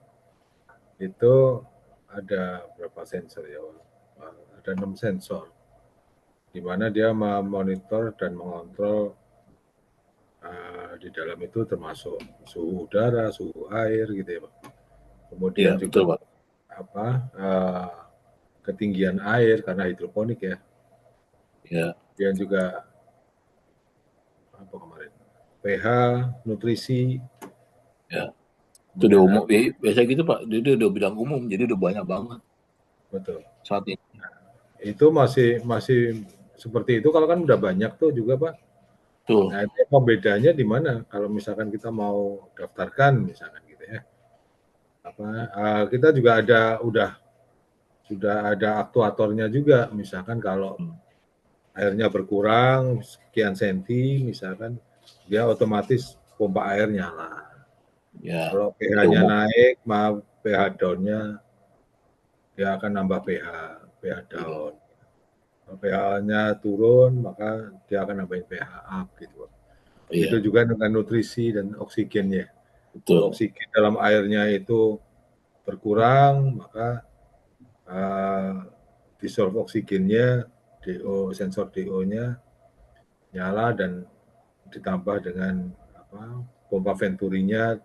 itu ada berapa sensor ya? Ada 6 sensor, di mana dia memonitor dan mengontrol di dalam itu termasuk suhu udara, suhu air gitu ya Pak. Kemudian Iya, juga betul Pak. ketinggian air karena hidroponik ya. Ya, Kemudian juga apa kemarin? pH, nutrisi, ya. Itu udah kemudian umum. Biasa gitu Pak. Dia udah bilang umum, jadi udah banyak banget betul. saat ini. Itu masih seperti itu kalau kan udah banyak tuh juga Pak. Tuh, Nah, itu bedanya di mana? Kalau misalkan kita mau daftarkan misalkan gitu ya. Kita juga sudah ada aktuatornya juga. Misalkan kalau airnya berkurang sekian senti, misalkan dia otomatis pompa air nyala. ya, Kalau udah pH-nya umum. naik, pH down-nya dia akan nambah pH Iya, down. Kalau pH-nya turun, maka dia akan nambahin pH up gitu. Begitu iya, juga dengan nutrisi dan oksigennya. Kalau betul. oksigen dalam airnya itu berkurang, maka dissolve oksigennya, sensor DO-nya nyala dan ditambah dengan pompa venturinya,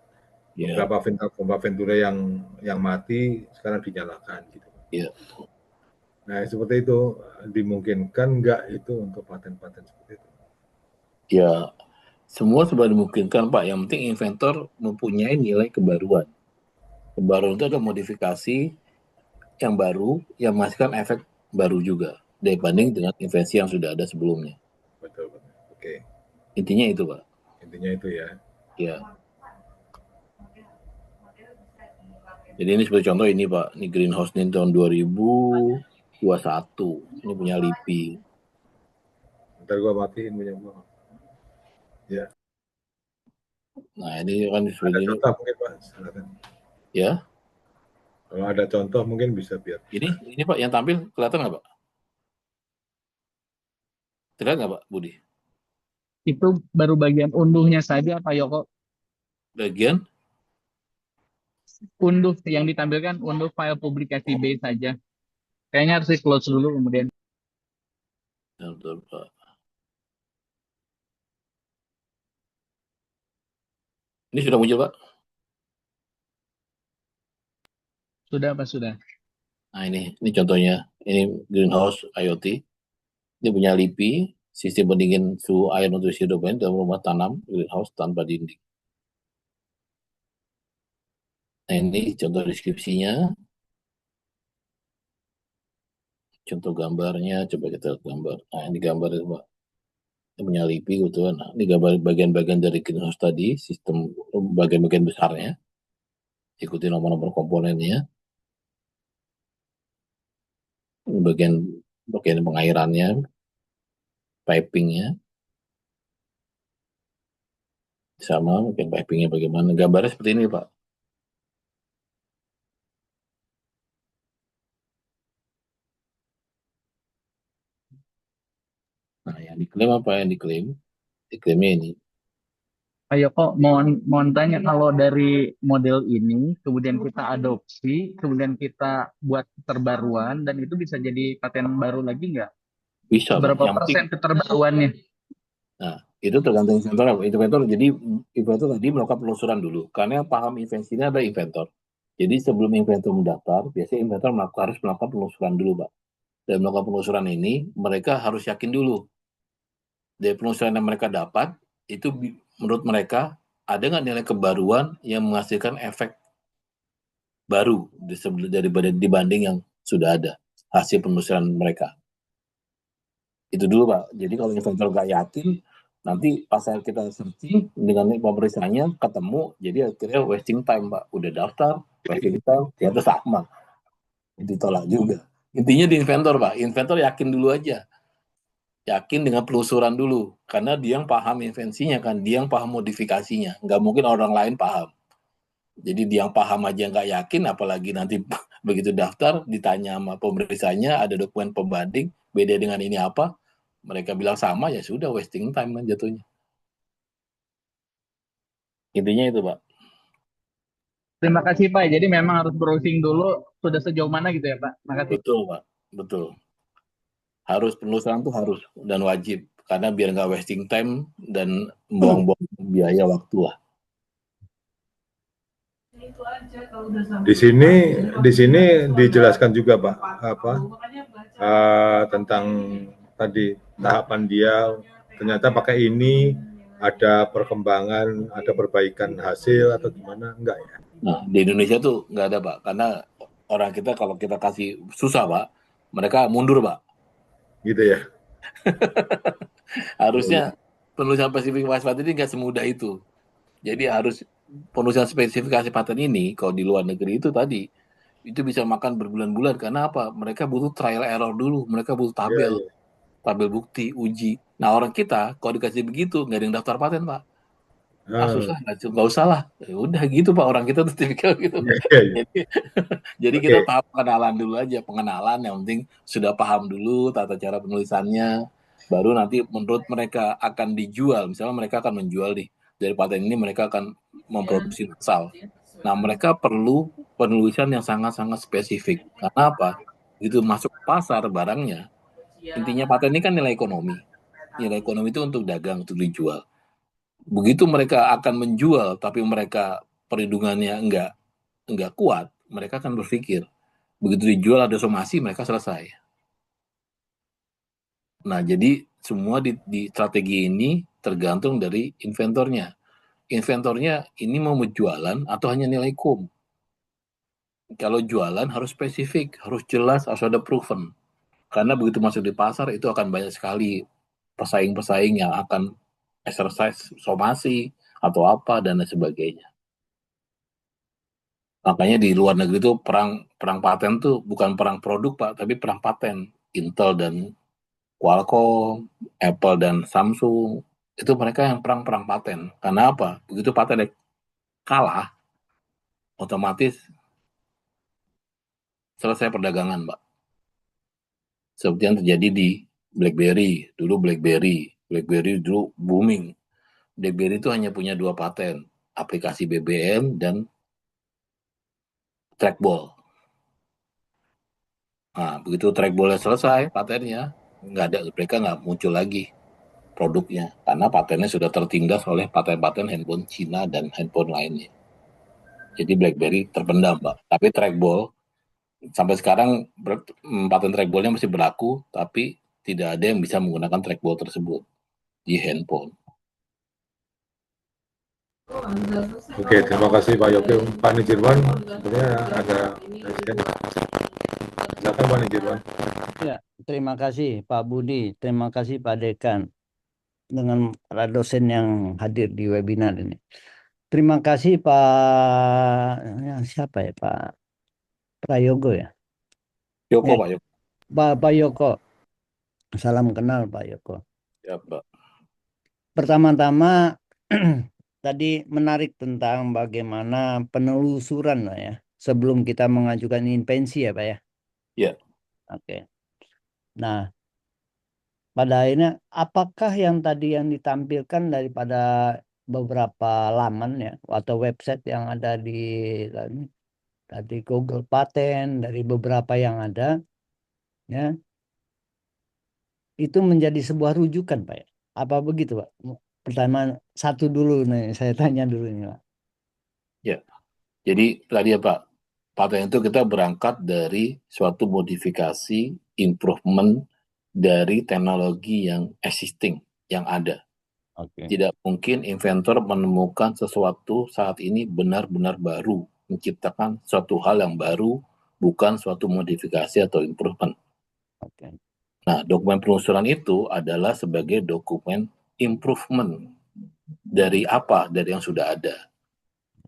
Iya, beberapa pompa venturi yang mati sekarang dinyalakan gitu. iya. Nah seperti itu, dimungkinkan nggak itu untuk paten-paten seperti itu? Ya, semua sudah dimungkinkan Pak. Yang penting inventor mempunyai nilai kebaruan. Kebaruan itu ada modifikasi yang baru yang menghasilkan efek baru juga dibanding dengan invensi yang sudah ada sebelumnya. Betul, betul. Oke, Intinya itu Pak. intinya itu ya. Ya. Jadi ini sebagai contoh ini Pak, ini greenhouse ini tahun 2021. Ini punya LIPI. Ntar gua matiin punya gua. Ya, Nah ini kan ada seperti ini. contoh mungkin Pak, silakan. Ya, Kalau ada contoh mungkin bisa biar. ini Pak yang tampil kelihatan nggak Pak? Terlihat nggak Pak Budi? Itu baru bagian unduhnya saja, Pak Yoko. Bagian Unduh yang ditampilkan unduh file publikasi B saja. Kayaknya harus di close dulu kemudian. betul, Pak. Ini sudah muncul Pak. Sudah apa sudah? Nah ini contohnya. Ini greenhouse IoT. Ini punya LIPI, sistem pendingin suhu air nutrisi hidroponik dalam rumah tanam greenhouse tanpa dinding. Nah ini contoh deskripsinya, contoh gambarnya, coba kita lihat gambar. Nah ini gambar itu Pak. Ini punya LIPI gitu. Nah ini gambar bagian-bagian dari greenhouse tadi, sistem bagian-bagian besarnya. Ikuti nomor-nomor komponennya. Ini bagian pengairannya, pipingnya, sama mungkin pipingnya bagaimana. Gambarnya seperti ini Pak. Nah yang diklaim apa yang diklaim? Diklaimnya ini. Pak Yoko, mohon tanya kalau dari model ini kemudian kita adopsi, kemudian kita buat keterbaruan dan itu bisa jadi paten baru lagi nggak? Bisa Pak. Berapa Yang penting, persen keterbaruannya? nah itu tergantung inventor. Jadi inventor tadi melakukan penelusuran dulu. Karena yang paham invensinya ada inventor. Jadi sebelum inventor mendaftar, biasanya inventor harus melakukan penelusuran dulu Pak. Dan melakukan penelusuran ini, mereka harus yakin dulu. Dari penelusuran yang mereka dapat, itu menurut mereka ada nggak nilai kebaruan yang menghasilkan efek baru daripada dibanding yang sudah ada hasil penelusuran mereka. Itu dulu Pak. Jadi kalau investor nggak yakin, nanti pas kita searching dengan pemeriksaannya ketemu, jadi akhirnya wasting time Pak. Udah daftar, wasting time, ternyata sama. Ditolak juga. Intinya di inventor Pak. Inventor yakin dulu aja. Yakin dengan penelusuran dulu. Karena dia yang paham invensinya kan, dia yang paham modifikasinya. Nggak mungkin orang lain paham. Jadi dia yang paham aja nggak yakin, apalagi nanti begitu daftar, ditanya sama pemeriksanya, ada dokumen pembanding, beda dengan ini apa, mereka bilang sama, ya sudah wasting time kan jatuhnya. Intinya itu, Pak. Terima kasih Pak. Jadi memang harus browsing dulu sudah sejauh mana gitu ya Pak. Terima kasih. Betul, Pak. Betul. Harus penelusuran tuh harus dan wajib karena biar nggak wasting time dan buang-buang biaya waktu lah. Di sini dijelaskan juga Pak tentang tadi tahapan dia ternyata pakai ini ada perkembangan, ada perbaikan hasil atau gimana enggak ya? Nah, di Indonesia tuh nggak ada, Pak, karena orang kita kalau kita kasih susah, Pak, mereka mundur, Pak. Gitu ya. Harusnya penulisan spesifikasi paten ini nggak semudah itu. Jadi harus penulisan spesifikasi paten ini kalau di luar negeri itu tadi itu bisa makan berbulan-bulan karena apa? Mereka butuh trial error dulu, mereka butuh Iya, tabel, iya. tabel bukti, uji. Nah orang kita kalau dikasih begitu nggak ada yang daftar paten, Pak. Susah, nggak usah lah. Ya udah gitu Pak, orang kita tuh tipikal gitu. Iya, iya, iya. Jadi, jadi Oke. kita tahap pengenalan dulu aja, pengenalan yang penting sudah paham dulu tata cara penulisannya, baru nanti menurut mereka akan dijual, misalnya mereka akan menjual nih, dari paten ini mereka akan memproduksi massal. Nah mereka perlu penulisan yang sangat-sangat spesifik. Karena apa? Begitu masuk pasar barangnya, intinya paten ini kan nilai ekonomi. Nilai ekonomi itu untuk dagang, untuk dijual. Begitu mereka akan menjual, tapi mereka perlindungannya enggak kuat, mereka akan berpikir, begitu dijual ada somasi, mereka selesai. Nah, jadi semua di strategi ini tergantung dari inventornya. Inventornya ini mau jualan atau hanya nilai kum. Kalau jualan harus spesifik, harus jelas, harus ada proven. Karena begitu masuk di pasar itu akan banyak sekali pesaing-pesaing yang akan exercise somasi atau apa dan lain sebagainya. Makanya di luar negeri itu perang paten tuh bukan perang produk Pak, tapi perang paten. Intel dan Qualcomm, Apple dan Samsung, itu mereka yang perang paten. Karena apa? Begitu paten kalah, otomatis selesai perdagangan, Pak. Seperti yang terjadi di BlackBerry. Dulu BlackBerry dulu booming. BlackBerry itu hanya punya 2 paten, aplikasi BBM dan trackball. Nah, begitu trackballnya selesai, patennya, mereka nggak muncul lagi produknya. Karena patennya sudah tertindas oleh paten-paten handphone Cina dan handphone lainnya. Jadi BlackBerry terpendam, Pak. Tapi trackball, sampai sekarang paten trackballnya masih berlaku, tapi tidak ada yang bisa menggunakan trackball tersebut di handphone. Oke, terima kasih Pak Yopi. Pak Nijirwan, sebenarnya ada silakan Pak Nijirwan. Ya, terima kasih Pak Budi, terima kasih Pak Dekan dengan para dosen yang hadir di webinar ini. Terima kasih siapa ya Pak Prayogo ya? Yoko, Ya, Pak Yoko. Pak Yoko. Salam kenal Pak Yoko. Ya, Pak. Pertama-tama tadi menarik tentang bagaimana penelusuran lah ya sebelum kita mengajukan invensi ya Pak ya. Ya. Oke. Nah, pada akhirnya apakah yang tadi yang ditampilkan daripada beberapa laman ya atau website yang ada tadi Google Paten dari beberapa yang ada ya itu menjadi sebuah rujukan Pak ya. Apa begitu Pak? Pertama satu dulu nih saya tanya dulu ini Pak. Ya. Jadi tadi ya Pak, paten itu kita berangkat dari suatu modifikasi, improvement dari teknologi yang existing, yang ada. Oke. Tidak mungkin inventor menemukan sesuatu saat ini benar-benar baru, menciptakan suatu hal yang baru, bukan suatu modifikasi atau improvement. Oke. Nah, dokumen penelusuran itu adalah sebagai dokumen improvement dari apa? Dari yang sudah ada.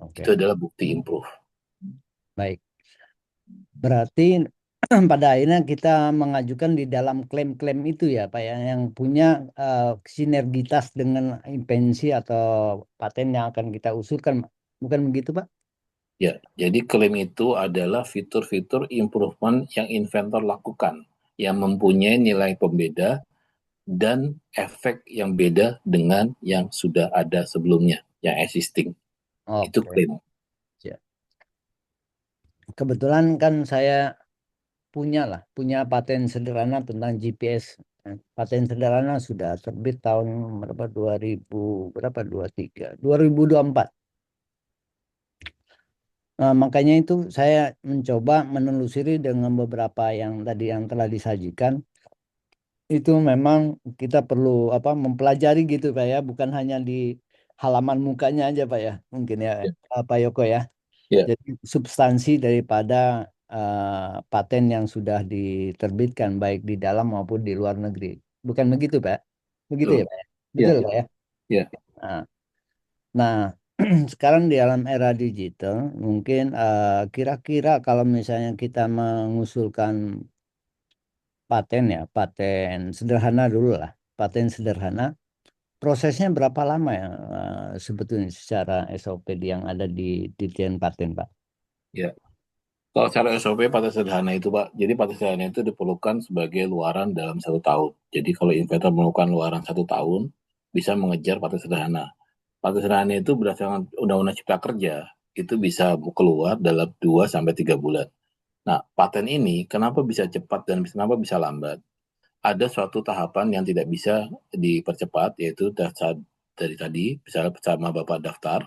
Oke. Itu adalah bukti improve. Baik. Berarti pada akhirnya kita mengajukan di dalam klaim-klaim itu ya Pak ya yang punya sinergitas dengan invensi atau paten yang akan kita usulkan, bukan begitu Pak? Ya, jadi klaim itu adalah fitur-fitur improvement yang inventor lakukan yang mempunyai nilai pembeda dan efek yang beda dengan yang sudah ada sebelumnya, yang existing. Itu Oke. klaim. Ya. Kebetulan kan saya punya paten sederhana tentang GPS. Paten sederhana sudah terbit tahun berapa? 2000 berapa? 2004. Nah, makanya itu saya mencoba menelusuri dengan beberapa yang tadi yang telah disajikan. Itu memang kita perlu mempelajari gitu Pak ya, bukan hanya di halaman mukanya aja Pak ya, mungkin ya Ya. Pak Yoko ya. Ya, Jadi substansi daripada paten yang sudah diterbitkan baik di dalam maupun di luar negeri. Bukan begitu Pak? Begitu betul. ya Pak ya? Ya, Betul Pak ya? ya. Nah, nah, sekarang di dalam era digital mungkin kira-kira kalau misalnya kita mengusulkan paten ya, paten sederhana dulu lah, paten sederhana, prosesnya berapa lama ya sebetulnya secara SOP yang ada di Ditjen Paten Pak? Ya. Kalau secara SOP paten sederhana itu Pak, jadi paten sederhana itu diperlukan sebagai luaran dalam 1 tahun. Jadi kalau inventor memerlukan luaran 1 tahun, bisa mengejar paten sederhana. Paten sederhana itu berdasarkan Undang-Undang Cipta Kerja, itu bisa keluar dalam 2 sampai 3 bulan. Nah, paten ini kenapa bisa cepat dan kenapa bisa lambat? Ada suatu tahapan yang tidak bisa dipercepat, yaitu dari tadi, misalnya bersama Bapak daftar,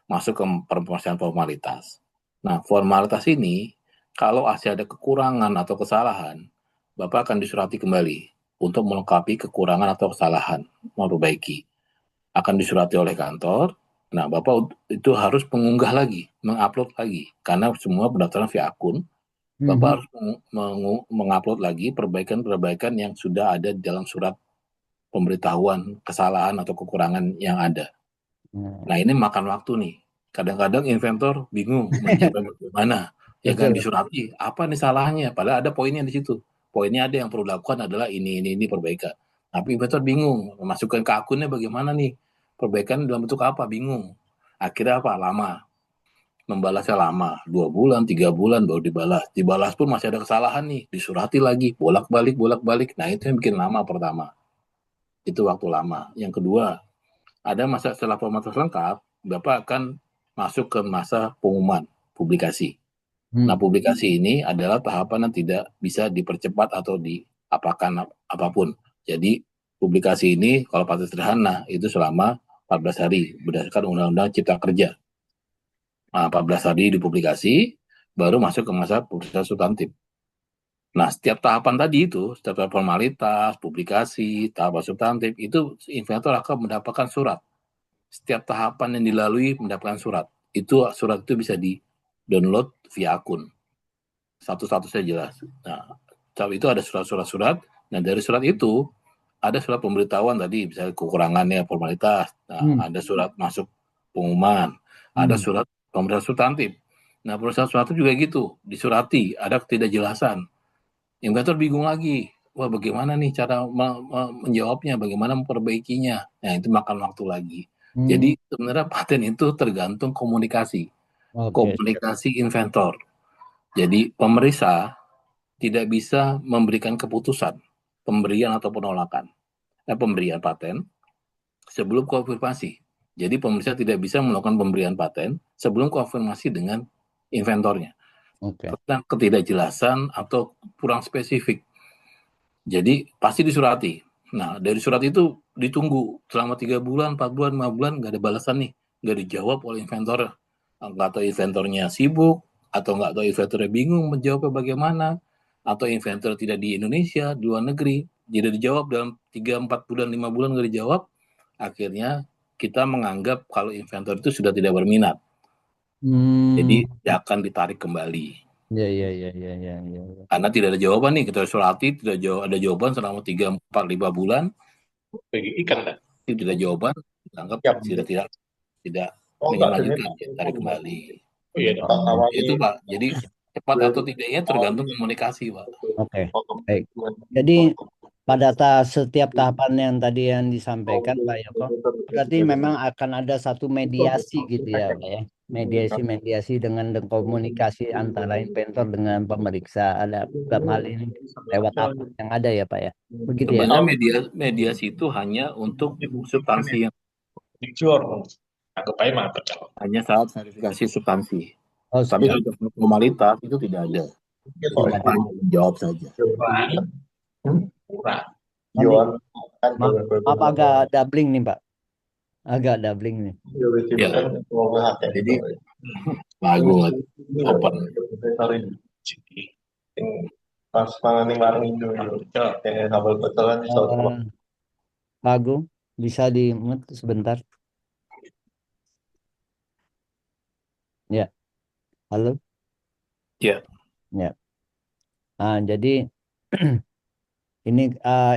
masuk ke permasalahan formalitas. Nah, formalitas ini, kalau masih ada kekurangan atau kesalahan, Bapak akan disurati kembali untuk melengkapi kekurangan atau kesalahan, memperbaiki. Akan disurati oleh kantor, nah Bapak itu harus mengunggah lagi, mengupload lagi, karena semua pendaftaran via akun, Bapak Mhm. harus mengupload lagi perbaikan-perbaikan yang sudah ada di dalam surat pemberitahuan kesalahan atau kekurangan yang ada. Hmm. Nah, ini makan waktu nih. Kadang-kadang inventor bingung menjawab bagaimana. Ya kan Betul. disurati, apa nih salahnya? Padahal ada poinnya di situ. Poinnya ada yang perlu dilakukan adalah ini perbaikan. Tapi inventor bingung, masukkan ke akunnya bagaimana nih? Perbaikan dalam bentuk apa? Bingung. Akhirnya apa? Lama. Membalasnya lama. 2 bulan, 3 bulan baru dibalas. Dibalas pun masih ada kesalahan nih. Disurati lagi. Bolak-balik, bolak-balik. Nah, itu yang bikin lama pertama. Itu waktu lama. Yang kedua, ada masa setelah formalitas lengkap, Bapak akan masuk ke masa pengumuman, publikasi. Nah, Hmm. publikasi ini adalah tahapan yang tidak bisa dipercepat atau diapakan apapun. Jadi, publikasi ini kalau paten sederhana itu selama 14 hari berdasarkan Undang-Undang Cipta Kerja. Nah, 14 hari dipublikasi, baru masuk ke masa publikasi substantif. Nah, setiap tahapan tadi itu, setiap formalitas, publikasi, tahapan substantif, itu inventor akan mendapatkan surat. Setiap tahapan yang dilalui mendapatkan surat. Surat itu bisa di-download via akun. Satu-satunya jelas. Nah, itu ada surat-surat. Nah, dari surat itu ada surat pemberitahuan tadi, misalnya kekurangannya formalitas. Nah, ada surat masuk pengumuman. Ada surat pemberitahuan substantif. Nah, pemberitahuan substantif juga gitu, disurati, ada ketidakjelasan. Inventor bingung lagi. Wah, bagaimana nih cara menjawabnya, bagaimana memperbaikinya. Nah, itu makan waktu lagi. Hmm. Jadi sebenarnya paten itu tergantung komunikasi Oke. inventor. Jadi pemeriksa tidak bisa memberikan keputusan pemberian atau penolakan pemberian paten sebelum konfirmasi. Jadi pemeriksa tidak bisa melakukan pemberian paten sebelum konfirmasi dengan inventornya. Oke. Tentang ketidakjelasan atau kurang spesifik. Jadi pasti disurati. Nah, dari surat itu ditunggu selama 3 bulan, 4 bulan, 5 bulan nggak ada balasan nih, nggak dijawab oleh inventor. Nggak tahu inventornya sibuk, atau nggak tahu inventornya bingung menjawabnya bagaimana, atau inventor tidak di Indonesia, di luar negeri, tidak dijawab dalam 3, 4 bulan, 5 bulan nggak dijawab, akhirnya kita menganggap kalau inventor itu sudah tidak berminat. Jadi Hmm. dia akan ditarik kembali. Ya, ya, ya, ya, ya, ya. Karena tidak ada jawaban nih, kita surati, tidak ada jawaban selama 3, 4, 5 bulan, Ikan kan? itu tidak jawaban, dianggap Ya, tidak oh ingin enggak, melanjutkan, tarik kembali. iya, Pak Tawani. Itu Pak, jadi cepat atau tidaknya tergantung komunikasi Pak. Oke. Baik. Jadi pada setiap tahapan yang tadi yang disampaikan Pak Yoko, berarti memang akan ada satu mediasi gitu ya Pak ya. Mediasi dengan komunikasi antara inventor dengan pemeriksa ada dalam hal ini lewat apa yang ada ya Pak ya. Begitu ya. Sebenarnya mediasi itu hanya untuk substansi yang Jujur. Anggap aja mah pecel. Hanya saat verifikasi substansi. Oh, Tapi kalau formalitas itu tidak ada. Ya, Jadi Bapak hanya menjawab saja. Murah. nanti maaf agak doubling nih Pak. Agak doubling nih. Ya, jadi bagus. Open. Pas nangani warung itu kayak sambal petelan itu Pak Agung, bisa di-mute sebentar? Ya, halo? Ya. Ya. Nah, jadi ini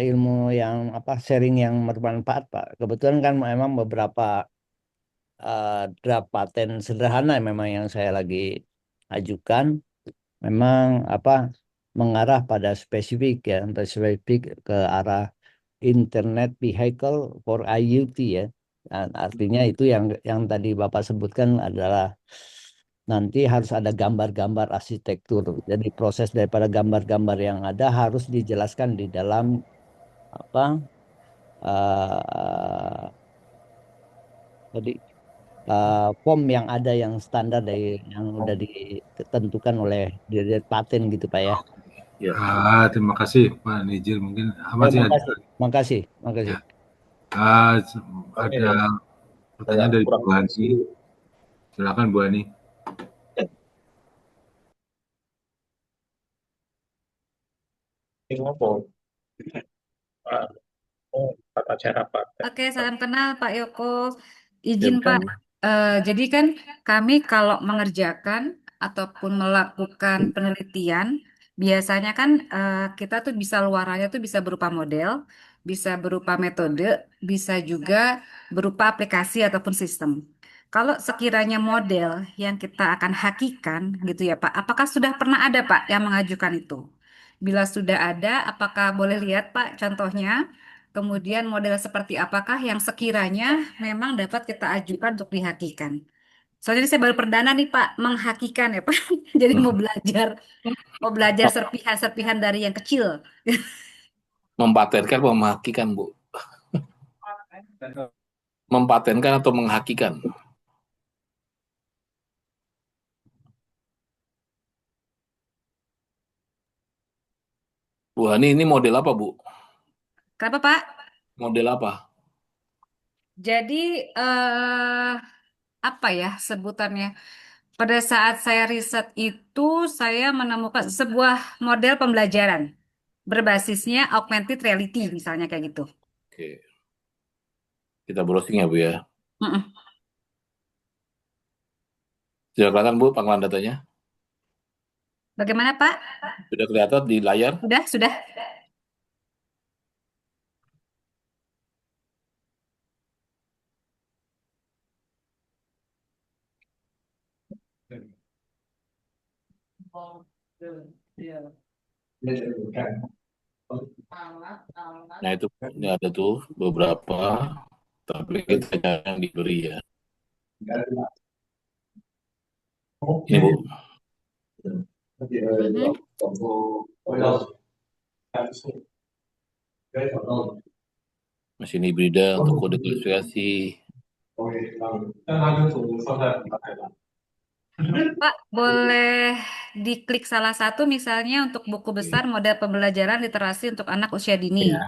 ilmu yang sharing yang bermanfaat Pak. Kebetulan kan memang beberapa draft paten sederhana memang yang saya lagi ajukan memang mengarah pada spesifik ya, spesifik ke arah Internet Vehicle for IoT ya. Dan artinya itu yang tadi Bapak sebutkan adalah nanti harus ada gambar-gambar arsitektur. Jadi proses daripada gambar-gambar yang ada harus dijelaskan di dalam jadi form yang ada yang standar dari yang udah ditentukan oleh Dirjen Paten gitu Pak ya. Ya. Terima kasih Pak Nijil. Mungkin masih ada. Makasih. Ya. Ada pertanyaan dari Bu Hani. Silakan Bu Hani. tata cara paten. Oke, salam kenal Pak Yoko. Izin Pak, jadi kan kami kalau mengerjakan ataupun melakukan penelitian, biasanya kan kita tuh bisa luarannya tuh bisa berupa model, bisa berupa metode, bisa juga berupa aplikasi ataupun sistem. Kalau sekiranya model yang kita akan hakikan gitu ya Pak, apakah sudah pernah ada Pak yang mengajukan itu? Bila sudah ada, apakah boleh lihat Pak contohnya? Kemudian model seperti apakah yang sekiranya memang dapat kita ajukan untuk dihakikan. Soalnya ini saya baru perdana nih Pak menghakikan ya Pak. Jadi mau belajar serpihan-serpihan dari yang kecil. Mempatenkan atau menghakikan Bu? Mempatenkan atau menghakikan? Bu Hani, ini model apa Bu? Kenapa Pak? Model apa? Jadi apa ya sebutannya? Pada saat saya riset itu saya menemukan sebuah model pembelajaran berbasisnya augmented reality misalnya kayak gitu. Oke. Kita browsing ya Bu ya. Sudah kelihatan Bu panggilan datanya? Bagaimana Pak? Sudah kelihatan di layar? Sudah. Nah itu ini ada tuh beberapa, tapi kita yang diberi ya. Ini Bu. Mesin hibrida untuk kode klasifikasi. Pak, boleh diklik salah satu misalnya untuk buku besar model pembelajaran literasi untuk anak usia dini. Ya.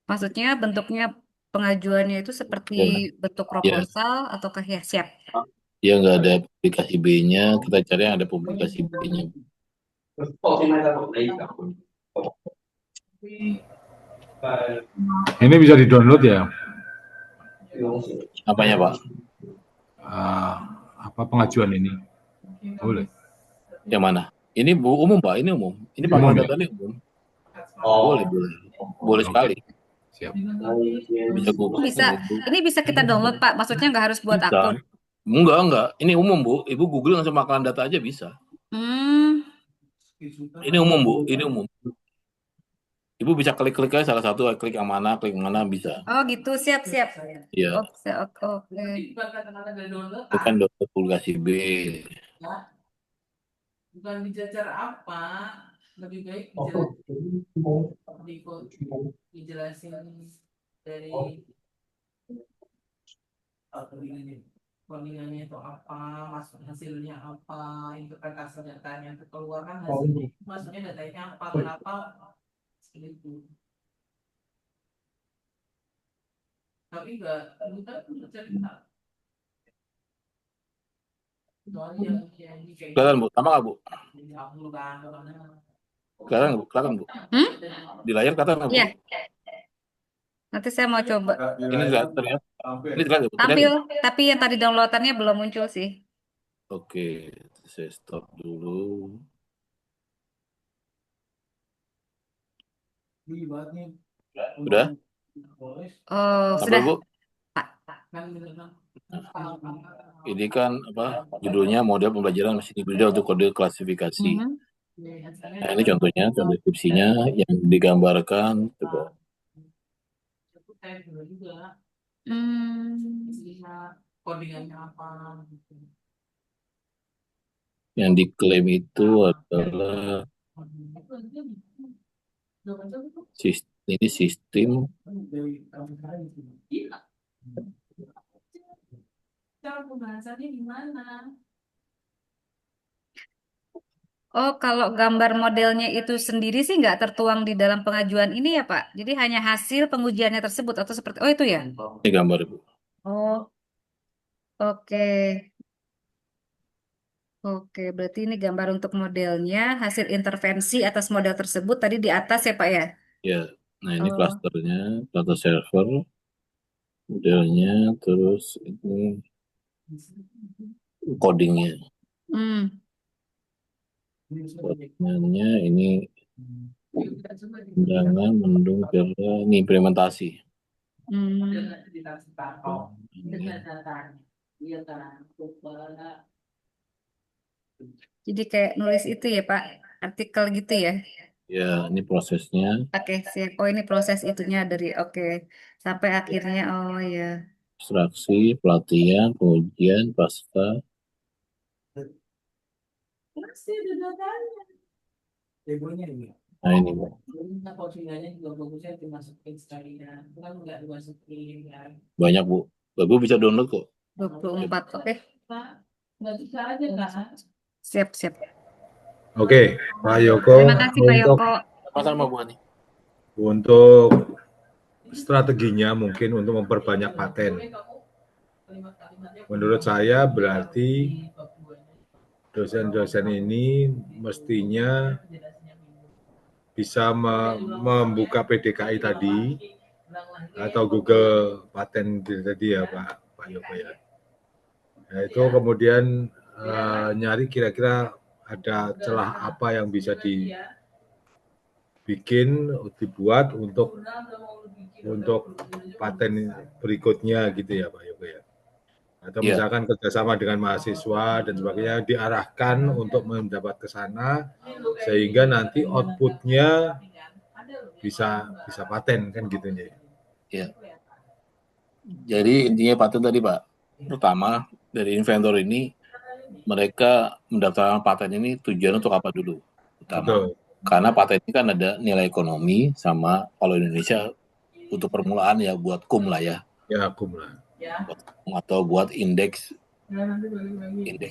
Maksudnya bentuknya pengajuannya itu seperti bentuk proposal atau ya siap. Dia nggak ada publikasi B-nya, kita cari yang ada publikasi B-nya. Ini bisa di-download ya? Apanya Pak? Pengajuan ini? Boleh. Yang mana? Ini Bu umum Pak, ini umum. Ini panggilan data ini umum. Boleh sekali. Siap. Ini bisa kita download Pak, maksudnya nggak harus buat akun. Enggak. Ini umum Bu. Ibu Google langsung panggilan data aja bisa. Ini umum Bu, ini umum. Ibu bisa klik-klik aja salah satu, klik yang mana bisa. Oh gitu, siap. Iya. Oke. Bukan download publikasi B. Bukan dijajar apa, lebih baik dijelasin dari ini. codingannya itu apa, masuk hasilnya apa, interpretasi datanya itu keluar kan hasilnya, maksudnya datanya apa, kenapa seperti itu. Tapi enggak, kita cerita. Soalnya yang kayak Kelihatan Bu, sama nggak Bu? gitu kan, Kelihatan nggak Bu? Kelihatan Bu? Di layar kelihatan nggak Bu? Iya. Nanti saya mau coba. Ini terlihat? Ini terlihat nggak Bu? Terlihat Tampil, nggak? tapi yang tadi downloadannya belum muncul sih. Oke, saya stop dulu. Udah? Oh, Tampil sudah. Bu? Pak. Ini kan apa? Judulnya model pembelajaran mesin hibrida untuk kode klasifikasi. Nah, ini contohnya, contoh deskripsinya yang digambarkan. Coba. codingannya apa gitu. Yang diklaim itu adalah ini sistem Cara pembahasannya gimana? Oh, kalau gambar modelnya itu sendiri sih nggak tertuang di dalam pengajuan ini ya, Pak. Jadi hanya hasil pengujiannya tersebut atau seperti, oh itu ya? ini gambar Bu. Oh, oke. Oke, berarti ini gambar untuk modelnya, hasil intervensi atas model tersebut tadi di atas ya, Pak ya? Ya, nah ini Oh, klasternya, data server, modelnya, terus ini codingnya. Codingannya ini undangan, mendung, kira, ini implementasi. Jadi kayak nulis itu ya, Pak, artikel gitu ya? Ya, ini prosesnya. Oke, siap. Oh, ini proses itunya dari oke sampai akhirnya. Oh ya. Abstraksi, pelatihan, pengujian, pasca. Masih ada datanya. Nah ini Bu. Codingannya juga bagusnya dimasukin sekalian, bukan nggak dimasukin ya. Banyak Bu. Bu bisa download kok. 24, oke. Nggak bisa aja kan? Siap, siap. Oke, Pak Yoko, Terima kasih Pak untuk Yoko. Sama-sama Bu Ani. untuk strateginya mungkin untuk memperbanyak paten. Menurut saya berarti dosen-dosen ini mestinya bisa membuka PDKI tadi atau Google Paten tadi ya Pak Yoko ya. Nah, itu kemudian nyari kira-kira ada celah apa yang bisa dibikin, dibuat untuk paten berikutnya gitu ya Pak Yoko ya. Atau misalkan kerjasama dengan mahasiswa dan sebagainya diarahkan untuk mendapat ke sana sehingga nanti outputnya bisa paten kan gitu ya. Ya. Jadi intinya paten tadi Pak. Pertama dari inventor ini mereka mendaftarkan paten ini tujuan untuk apa dulu? Pertama. Betul. Karena paten ini kan ada nilai ekonomi sama kalau Indonesia untuk permulaan ya buat KUM lah ya. Ya KUM lah. Atau buat indeks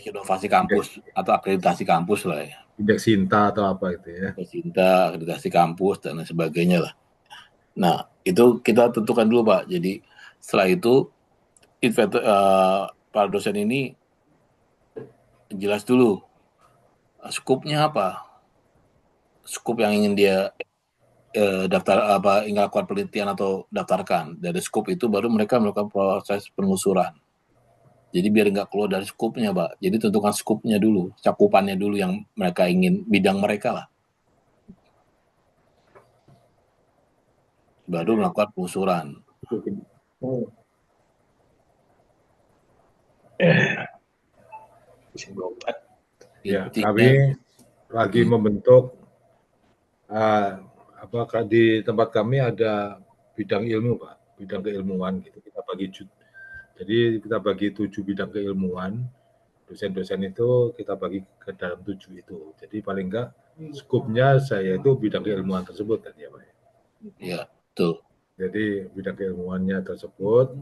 inovasi kampus atau akreditasi kampus lah ya. Indeks Sinta atau apa itu ya. Indeks Sinta, akreditasi kampus dan sebagainya lah. Nah, itu kita tentukan dulu Pak. Jadi setelah itu para dosen ini jelas dulu skupnya apa. Skup yang ingin dia daftar apa ingin lakukan penelitian atau daftarkan. Dari skup itu baru mereka melakukan proses penelusuran. Jadi biar nggak keluar dari skupnya, Pak. Jadi tentukan skupnya dulu, cakupannya dulu yang mereka ingin, bidang mereka lah. Baru melakukan penelusuran. Ya, kami lagi membentuk di tempat kami ada bidang ilmu Pak, bidang keilmuan gitu. Jadi kita bagi 7 bidang keilmuan. Dosen-dosen itu kita bagi ke dalam 7 itu. Jadi paling enggak skupnya saya itu bidang keilmuan tersebut kan ya Pak. Iya, betul. Jadi bidang keilmuannya tersebut.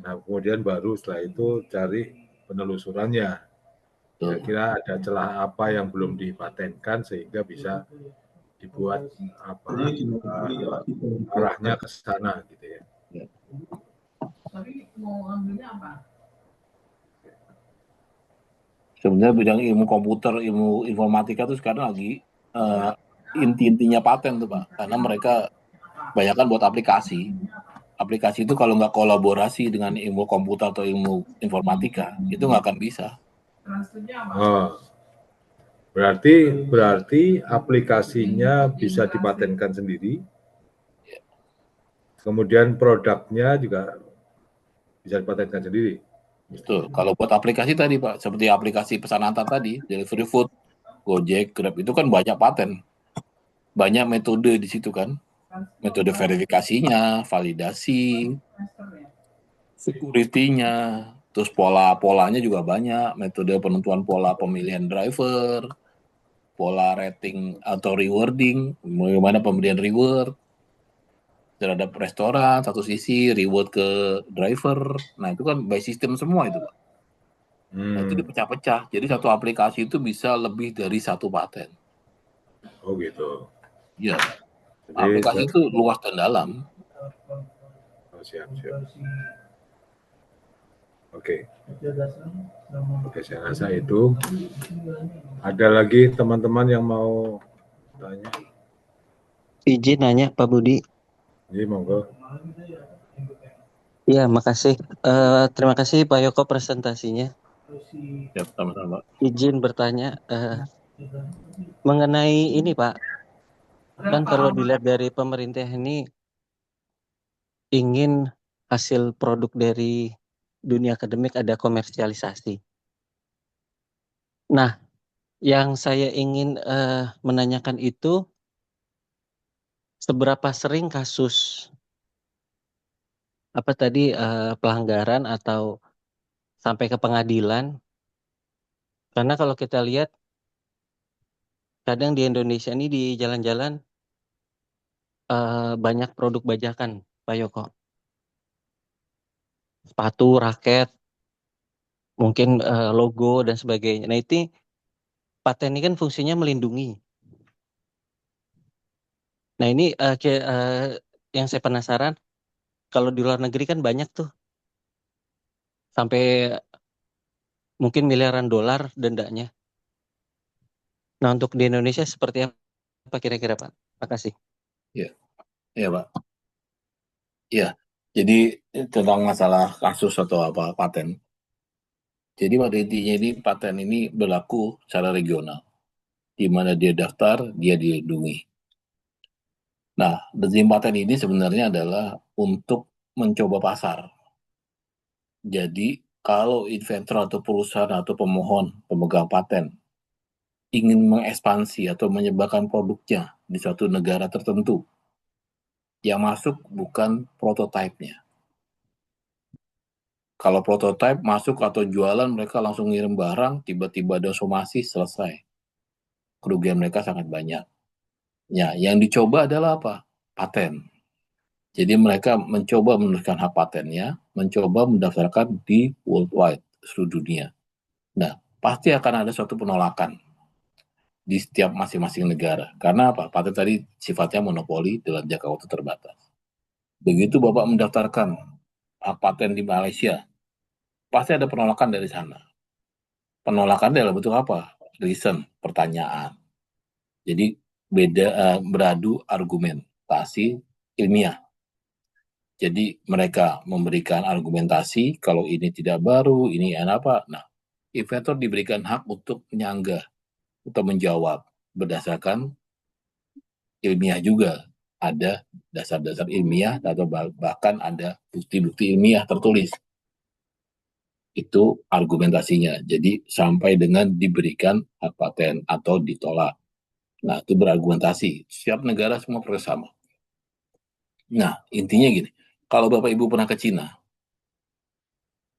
Nah kemudian baru setelah itu cari penelusurannya. Kira-kira ada celah apa yang belum dipatenkan sehingga bisa dibuat arahnya ke sana gitu ya. Tapi mau ambilnya apa? Sebenarnya bidang ilmu komputer, ilmu informatika itu sekarang lagi inti-intinya paten tuh Pak, karena mereka kebanyakan buat aplikasi. Aplikasi itu kalau nggak kolaborasi dengan ilmu komputer atau ilmu informatika, itu nggak akan bisa. Oh, berarti aplikasinya bisa dipatenkan sendiri, kemudian produknya juga bisa dipatenkan sendiri. Betul. Kalau buat aplikasi tadi Pak, seperti aplikasi pesan antar tadi, delivery food, Gojek, Grab, itu kan banyak paten. Banyak metode di situ kan. Metode verifikasinya, validasi, security-nya, terus pola-polanya juga banyak, metode penentuan pola pemilihan driver, pola rating atau rewarding, bagaimana pemberian reward terhadap restoran, satu sisi reward ke driver. Nah, itu kan by system semua itu, Pak. Nah, itu dipecah-pecah. Jadi satu aplikasi itu bisa lebih dari satu paten. Oh gitu. Ya. Aplikasi itu luas dan dalam. Oh, siap. Oke, saya rasa itu. Ada lagi teman-teman yang mau tanya? Izin nanya Pak Budi. Jadi monggo. Iya, makasih. Terima kasih Pak Yoko presentasinya. Ya, sama-sama. Izin bertanya mengenai ini Pak. Kan kalau dilihat dari pemerintah ini ingin hasil produk dari dunia akademik ada komersialisasi. Nah, yang saya ingin menanyakan itu seberapa sering kasus apa tadi pelanggaran atau sampai ke pengadilan? Karena kalau kita lihat kadang di Indonesia ini di jalan-jalan banyak produk bajakan, Pak Yoko. Sepatu, raket, mungkin logo dan sebagainya. Nah itu paten ini kan fungsinya melindungi. Nah ini yang saya penasaran, kalau di luar negeri kan banyak tuh, sampai mungkin miliaran dolar dendanya. Nah untuk di Indonesia seperti apa kira-kira Pak? Makasih. Iya Pak. Iya. Jadi tentang masalah kasus atau apa paten. Jadi pada intinya ini paten ini berlaku secara regional. Di mana dia daftar, dia dilindungi. Nah, rezim paten ini sebenarnya adalah untuk mencoba pasar. Jadi, kalau inventor atau perusahaan atau pemohon, pemegang paten, ingin mengekspansi atau menyebarkan produknya di suatu negara tertentu, yang masuk bukan prototipenya. Kalau prototipe masuk atau jualan, mereka langsung ngirim barang, tiba-tiba ada somasi, selesai. Kerugian mereka sangat banyak. Ya, yang dicoba adalah apa? Paten. Jadi mereka mencoba menuliskan hak patennya, mencoba mendaftarkan di worldwide, seluruh dunia. Nah, pasti akan ada suatu penolakan di setiap masing-masing negara. Karena apa? Paten tadi sifatnya monopoli dalam jangka waktu terbatas. Begitu Bapak mendaftarkan hak paten di Malaysia, pasti ada penolakan dari sana. Penolakan dalam bentuk apa? Reason, pertanyaan. Jadi beradu argumentasi ilmiah. Jadi mereka memberikan argumentasi kalau ini tidak baru, ini apa. Nah, inventor diberikan hak untuk menyanggah, untuk menjawab berdasarkan ilmiah juga. Ada dasar-dasar ilmiah atau bahkan ada bukti-bukti ilmiah tertulis. Itu argumentasinya. Jadi sampai dengan diberikan hak paten atau ditolak. Nah, itu berargumentasi. Setiap negara semua proses sama. Nah, intinya gini. Kalau Bapak Ibu pernah ke Cina,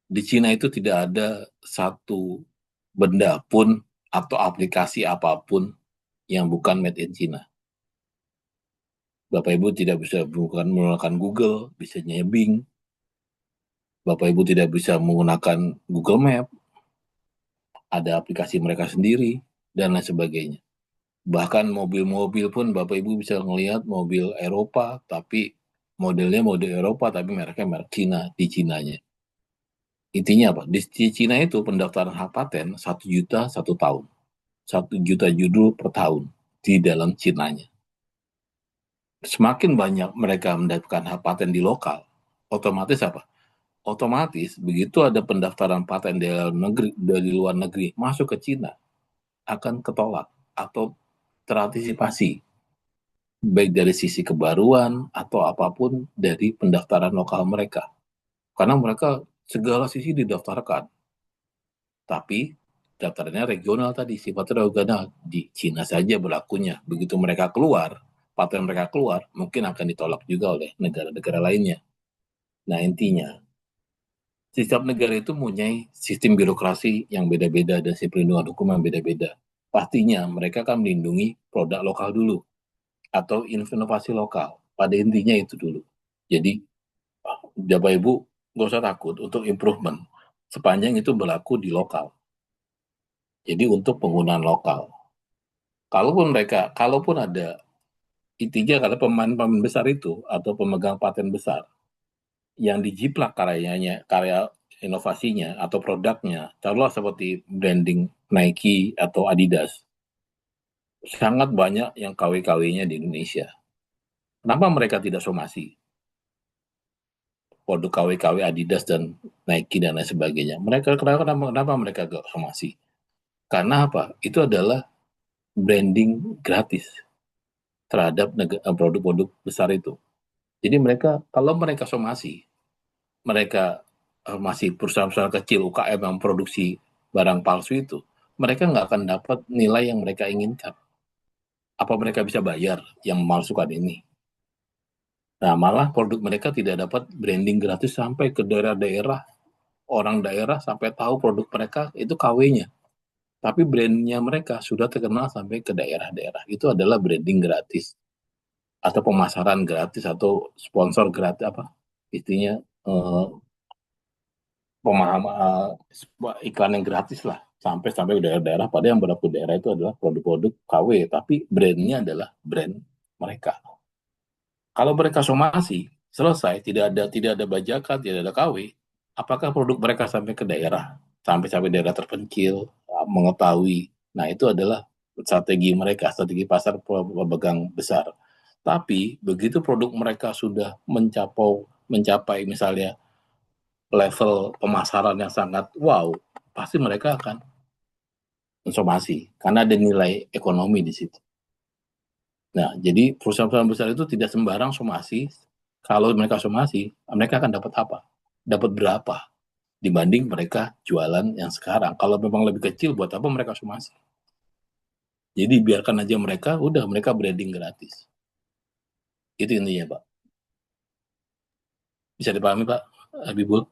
di Cina itu tidak ada satu benda pun atau aplikasi apapun yang bukan made in China. Bapak Ibu tidak bisa menggunakan Google, bisa Bing. Bapak Ibu tidak bisa menggunakan Google Map, ada aplikasi mereka sendiri, dan lain sebagainya. Bahkan mobil-mobil pun Bapak Ibu bisa ngelihat mobil Eropa, tapi modelnya model Eropa, tapi mereknya merek Cina, di Cinanya. Intinya apa? Di Cina itu pendaftaran hak paten 1 juta 1 tahun. 1 juta judul per tahun di dalam Cinanya. Semakin banyak mereka mendapatkan hak paten di lokal, otomatis apa? Otomatis begitu ada pendaftaran paten dari luar negeri masuk ke Cina, akan ketolak atau terantisipasi, baik dari sisi kebaruan atau apapun dari pendaftaran lokal mereka. Karena mereka segala sisi didaftarkan, tapi daftarnya regional tadi, sifatnya regional. Di Cina saja berlakunya. Begitu mereka keluar, paten mereka keluar, mungkin akan ditolak juga oleh negara-negara lainnya. Nah, intinya, setiap negara itu mempunyai sistem birokrasi yang beda-beda dan sistem perlindungan hukum yang beda-beda. Pastinya mereka akan melindungi produk lokal dulu atau inovasi lokal. Pada intinya itu dulu. Jadi, Bapak Ibu nggak usah takut untuk improvement sepanjang itu berlaku di lokal. Jadi untuk penggunaan lokal. Kalaupun ada intinya karena pemain-pemain besar itu atau pemegang paten besar yang dijiplak karya inovasinya atau produknya, contoh seperti branding Nike atau Adidas, sangat banyak yang KW-KW-nya di Indonesia. Kenapa mereka tidak somasi? Produk KW-KW Adidas dan Nike dan lain sebagainya. Kenapa mereka gak somasi? Karena apa? Itu adalah branding gratis terhadap produk-produk besar itu. Jadi kalau mereka somasi, mereka masih perusahaan-perusahaan kecil UKM yang produksi barang palsu itu, mereka nggak akan dapat nilai yang mereka inginkan. Apa mereka bisa bayar yang memalsukan ini? Nah, malah produk mereka tidak dapat branding gratis sampai ke daerah-daerah. Orang daerah sampai tahu produk mereka itu KW-nya. Tapi brandnya mereka sudah terkenal sampai ke daerah-daerah. Itu adalah branding gratis. Atau pemasaran gratis, atau sponsor gratis, istilahnya iklan yang gratis lah. Sampai daerah-daerah, pada yang berlaku daerah itu adalah produk-produk KW, tapi brandnya adalah brand mereka. Kalau mereka somasi, selesai, tidak ada bajakan, tidak ada KW, apakah produk mereka sampai ke daerah, sampai daerah terpencil, mengetahui. Nah, itu adalah strategi mereka, strategi pasar pemegang besar. Tapi begitu produk mereka sudah mencapai misalnya level pemasaran yang sangat wow, pasti mereka akan mensomasi karena ada nilai ekonomi di situ. Nah, jadi perusahaan-perusahaan besar itu tidak sembarang somasi. Kalau mereka somasi, mereka akan dapat apa? Dapat berapa dibanding mereka jualan yang sekarang. Kalau memang lebih kecil, buat apa mereka somasi? Jadi biarkan aja mereka branding gratis. Itu intinya, Pak. Bisa dipahami, Pak Habibul?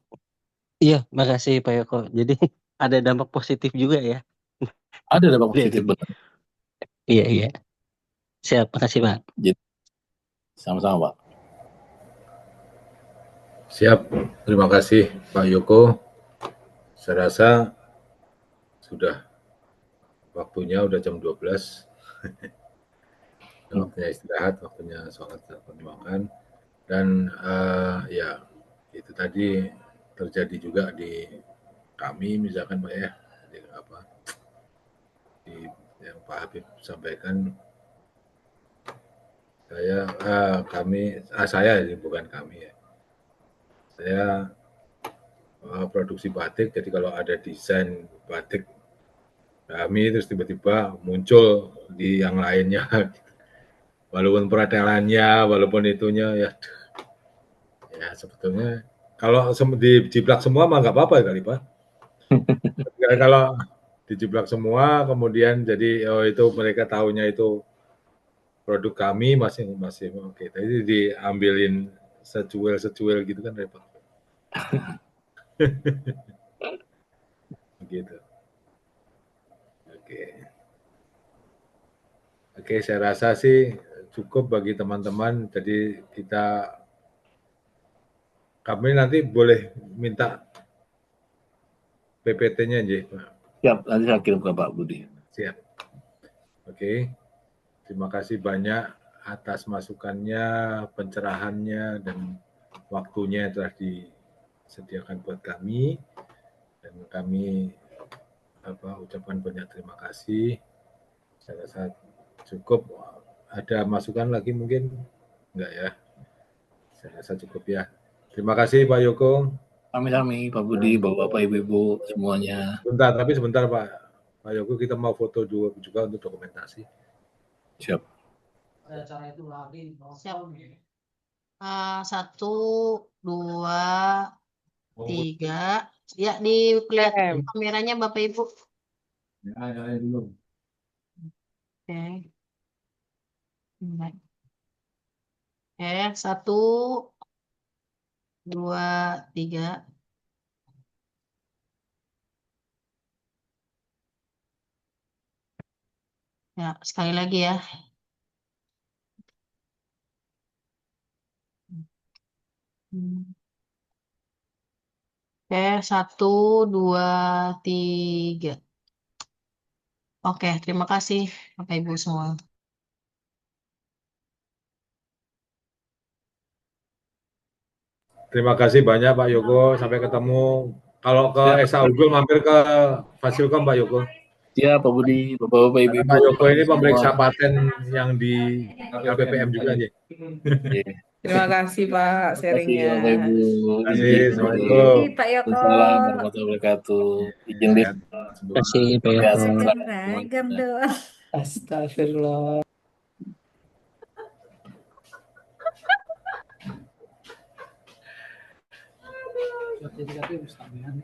Iya, makasih Pak Yoko. Jadi ada dampak positif juga ya. Ada dampak positif, benar. Iya. Siap, makasih Pak. Sama-sama, Pak. Siap, terima kasih Pak Yoko. Saya rasa sudah waktunya udah jam 12. Waktunya istirahat, waktunya sholat makan. Dan ya itu tadi terjadi juga di kami, misalkan Pak ya, yang Pak Habib sampaikan, saya ini bukan kami ya, saya produksi batik, jadi kalau ada desain batik kami terus tiba-tiba muncul di yang lainnya, walaupun peratelannya, walaupun itunya ya sebetulnya kalau dijiplak semua mah nggak apa-apa kali Pak. Kalau dijiplak semua kemudian jadi itu mereka tahunya itu produk kami masih oke. Tadi diambilin secuil gitu kan repot. Gitu. Oke, saya rasa sih cukup bagi teman-teman. Jadi kami nanti boleh minta PPT-nya aja, Pak. Siap, nanti saya kirim ke Pak Budi. Siap. Oke. Terima kasih banyak atas masukannya, pencerahannya, dan waktunya yang telah disediakan buat kami. Dan kami ucapkan banyak terima kasih. Saya rasa cukup. Ada masukan lagi mungkin? Enggak ya? Saya rasa cukup ya. Terima kasih Pak Yoko. Kami, Pak Budi, Bapak-Bapak, Ibu-Ibu semuanya. Sebentar Pak Yoko, kita mau foto juga untuk dokumentasi. Siap. Siap. 1, 2, 3. Ya, diperlihatkan kameranya Bapak Ibu. Ya, dulu. Oke. Oke, 1, 2, 3. Ya, sekali lagi ya. Oke, 1, 2, 3. Oke, terima kasih Bapak Ibu semua. Terima kasih banyak Pak Yoko. Sampai ketemu. Kalau ke Esa Unggul mampir ke Fasilkom Pak Yoko. Ya, Pak Budi, Bapak-Bapak, Ibu-Ibu. Pak Yoko ini pemeriksa paten yang di LPPM juga nih. Terima kasih Pak sharingnya. Terima kasih Bapak Ibu. Terima kasih. Assalamualaikum. Terima kasih Pak Yoko. Assalamualaikum warahmatullahi wabarakatuh. Izin di Terima kasih Pak Yoko. Ragam doang. Astagfirullah. Sertifikatnya mustahil.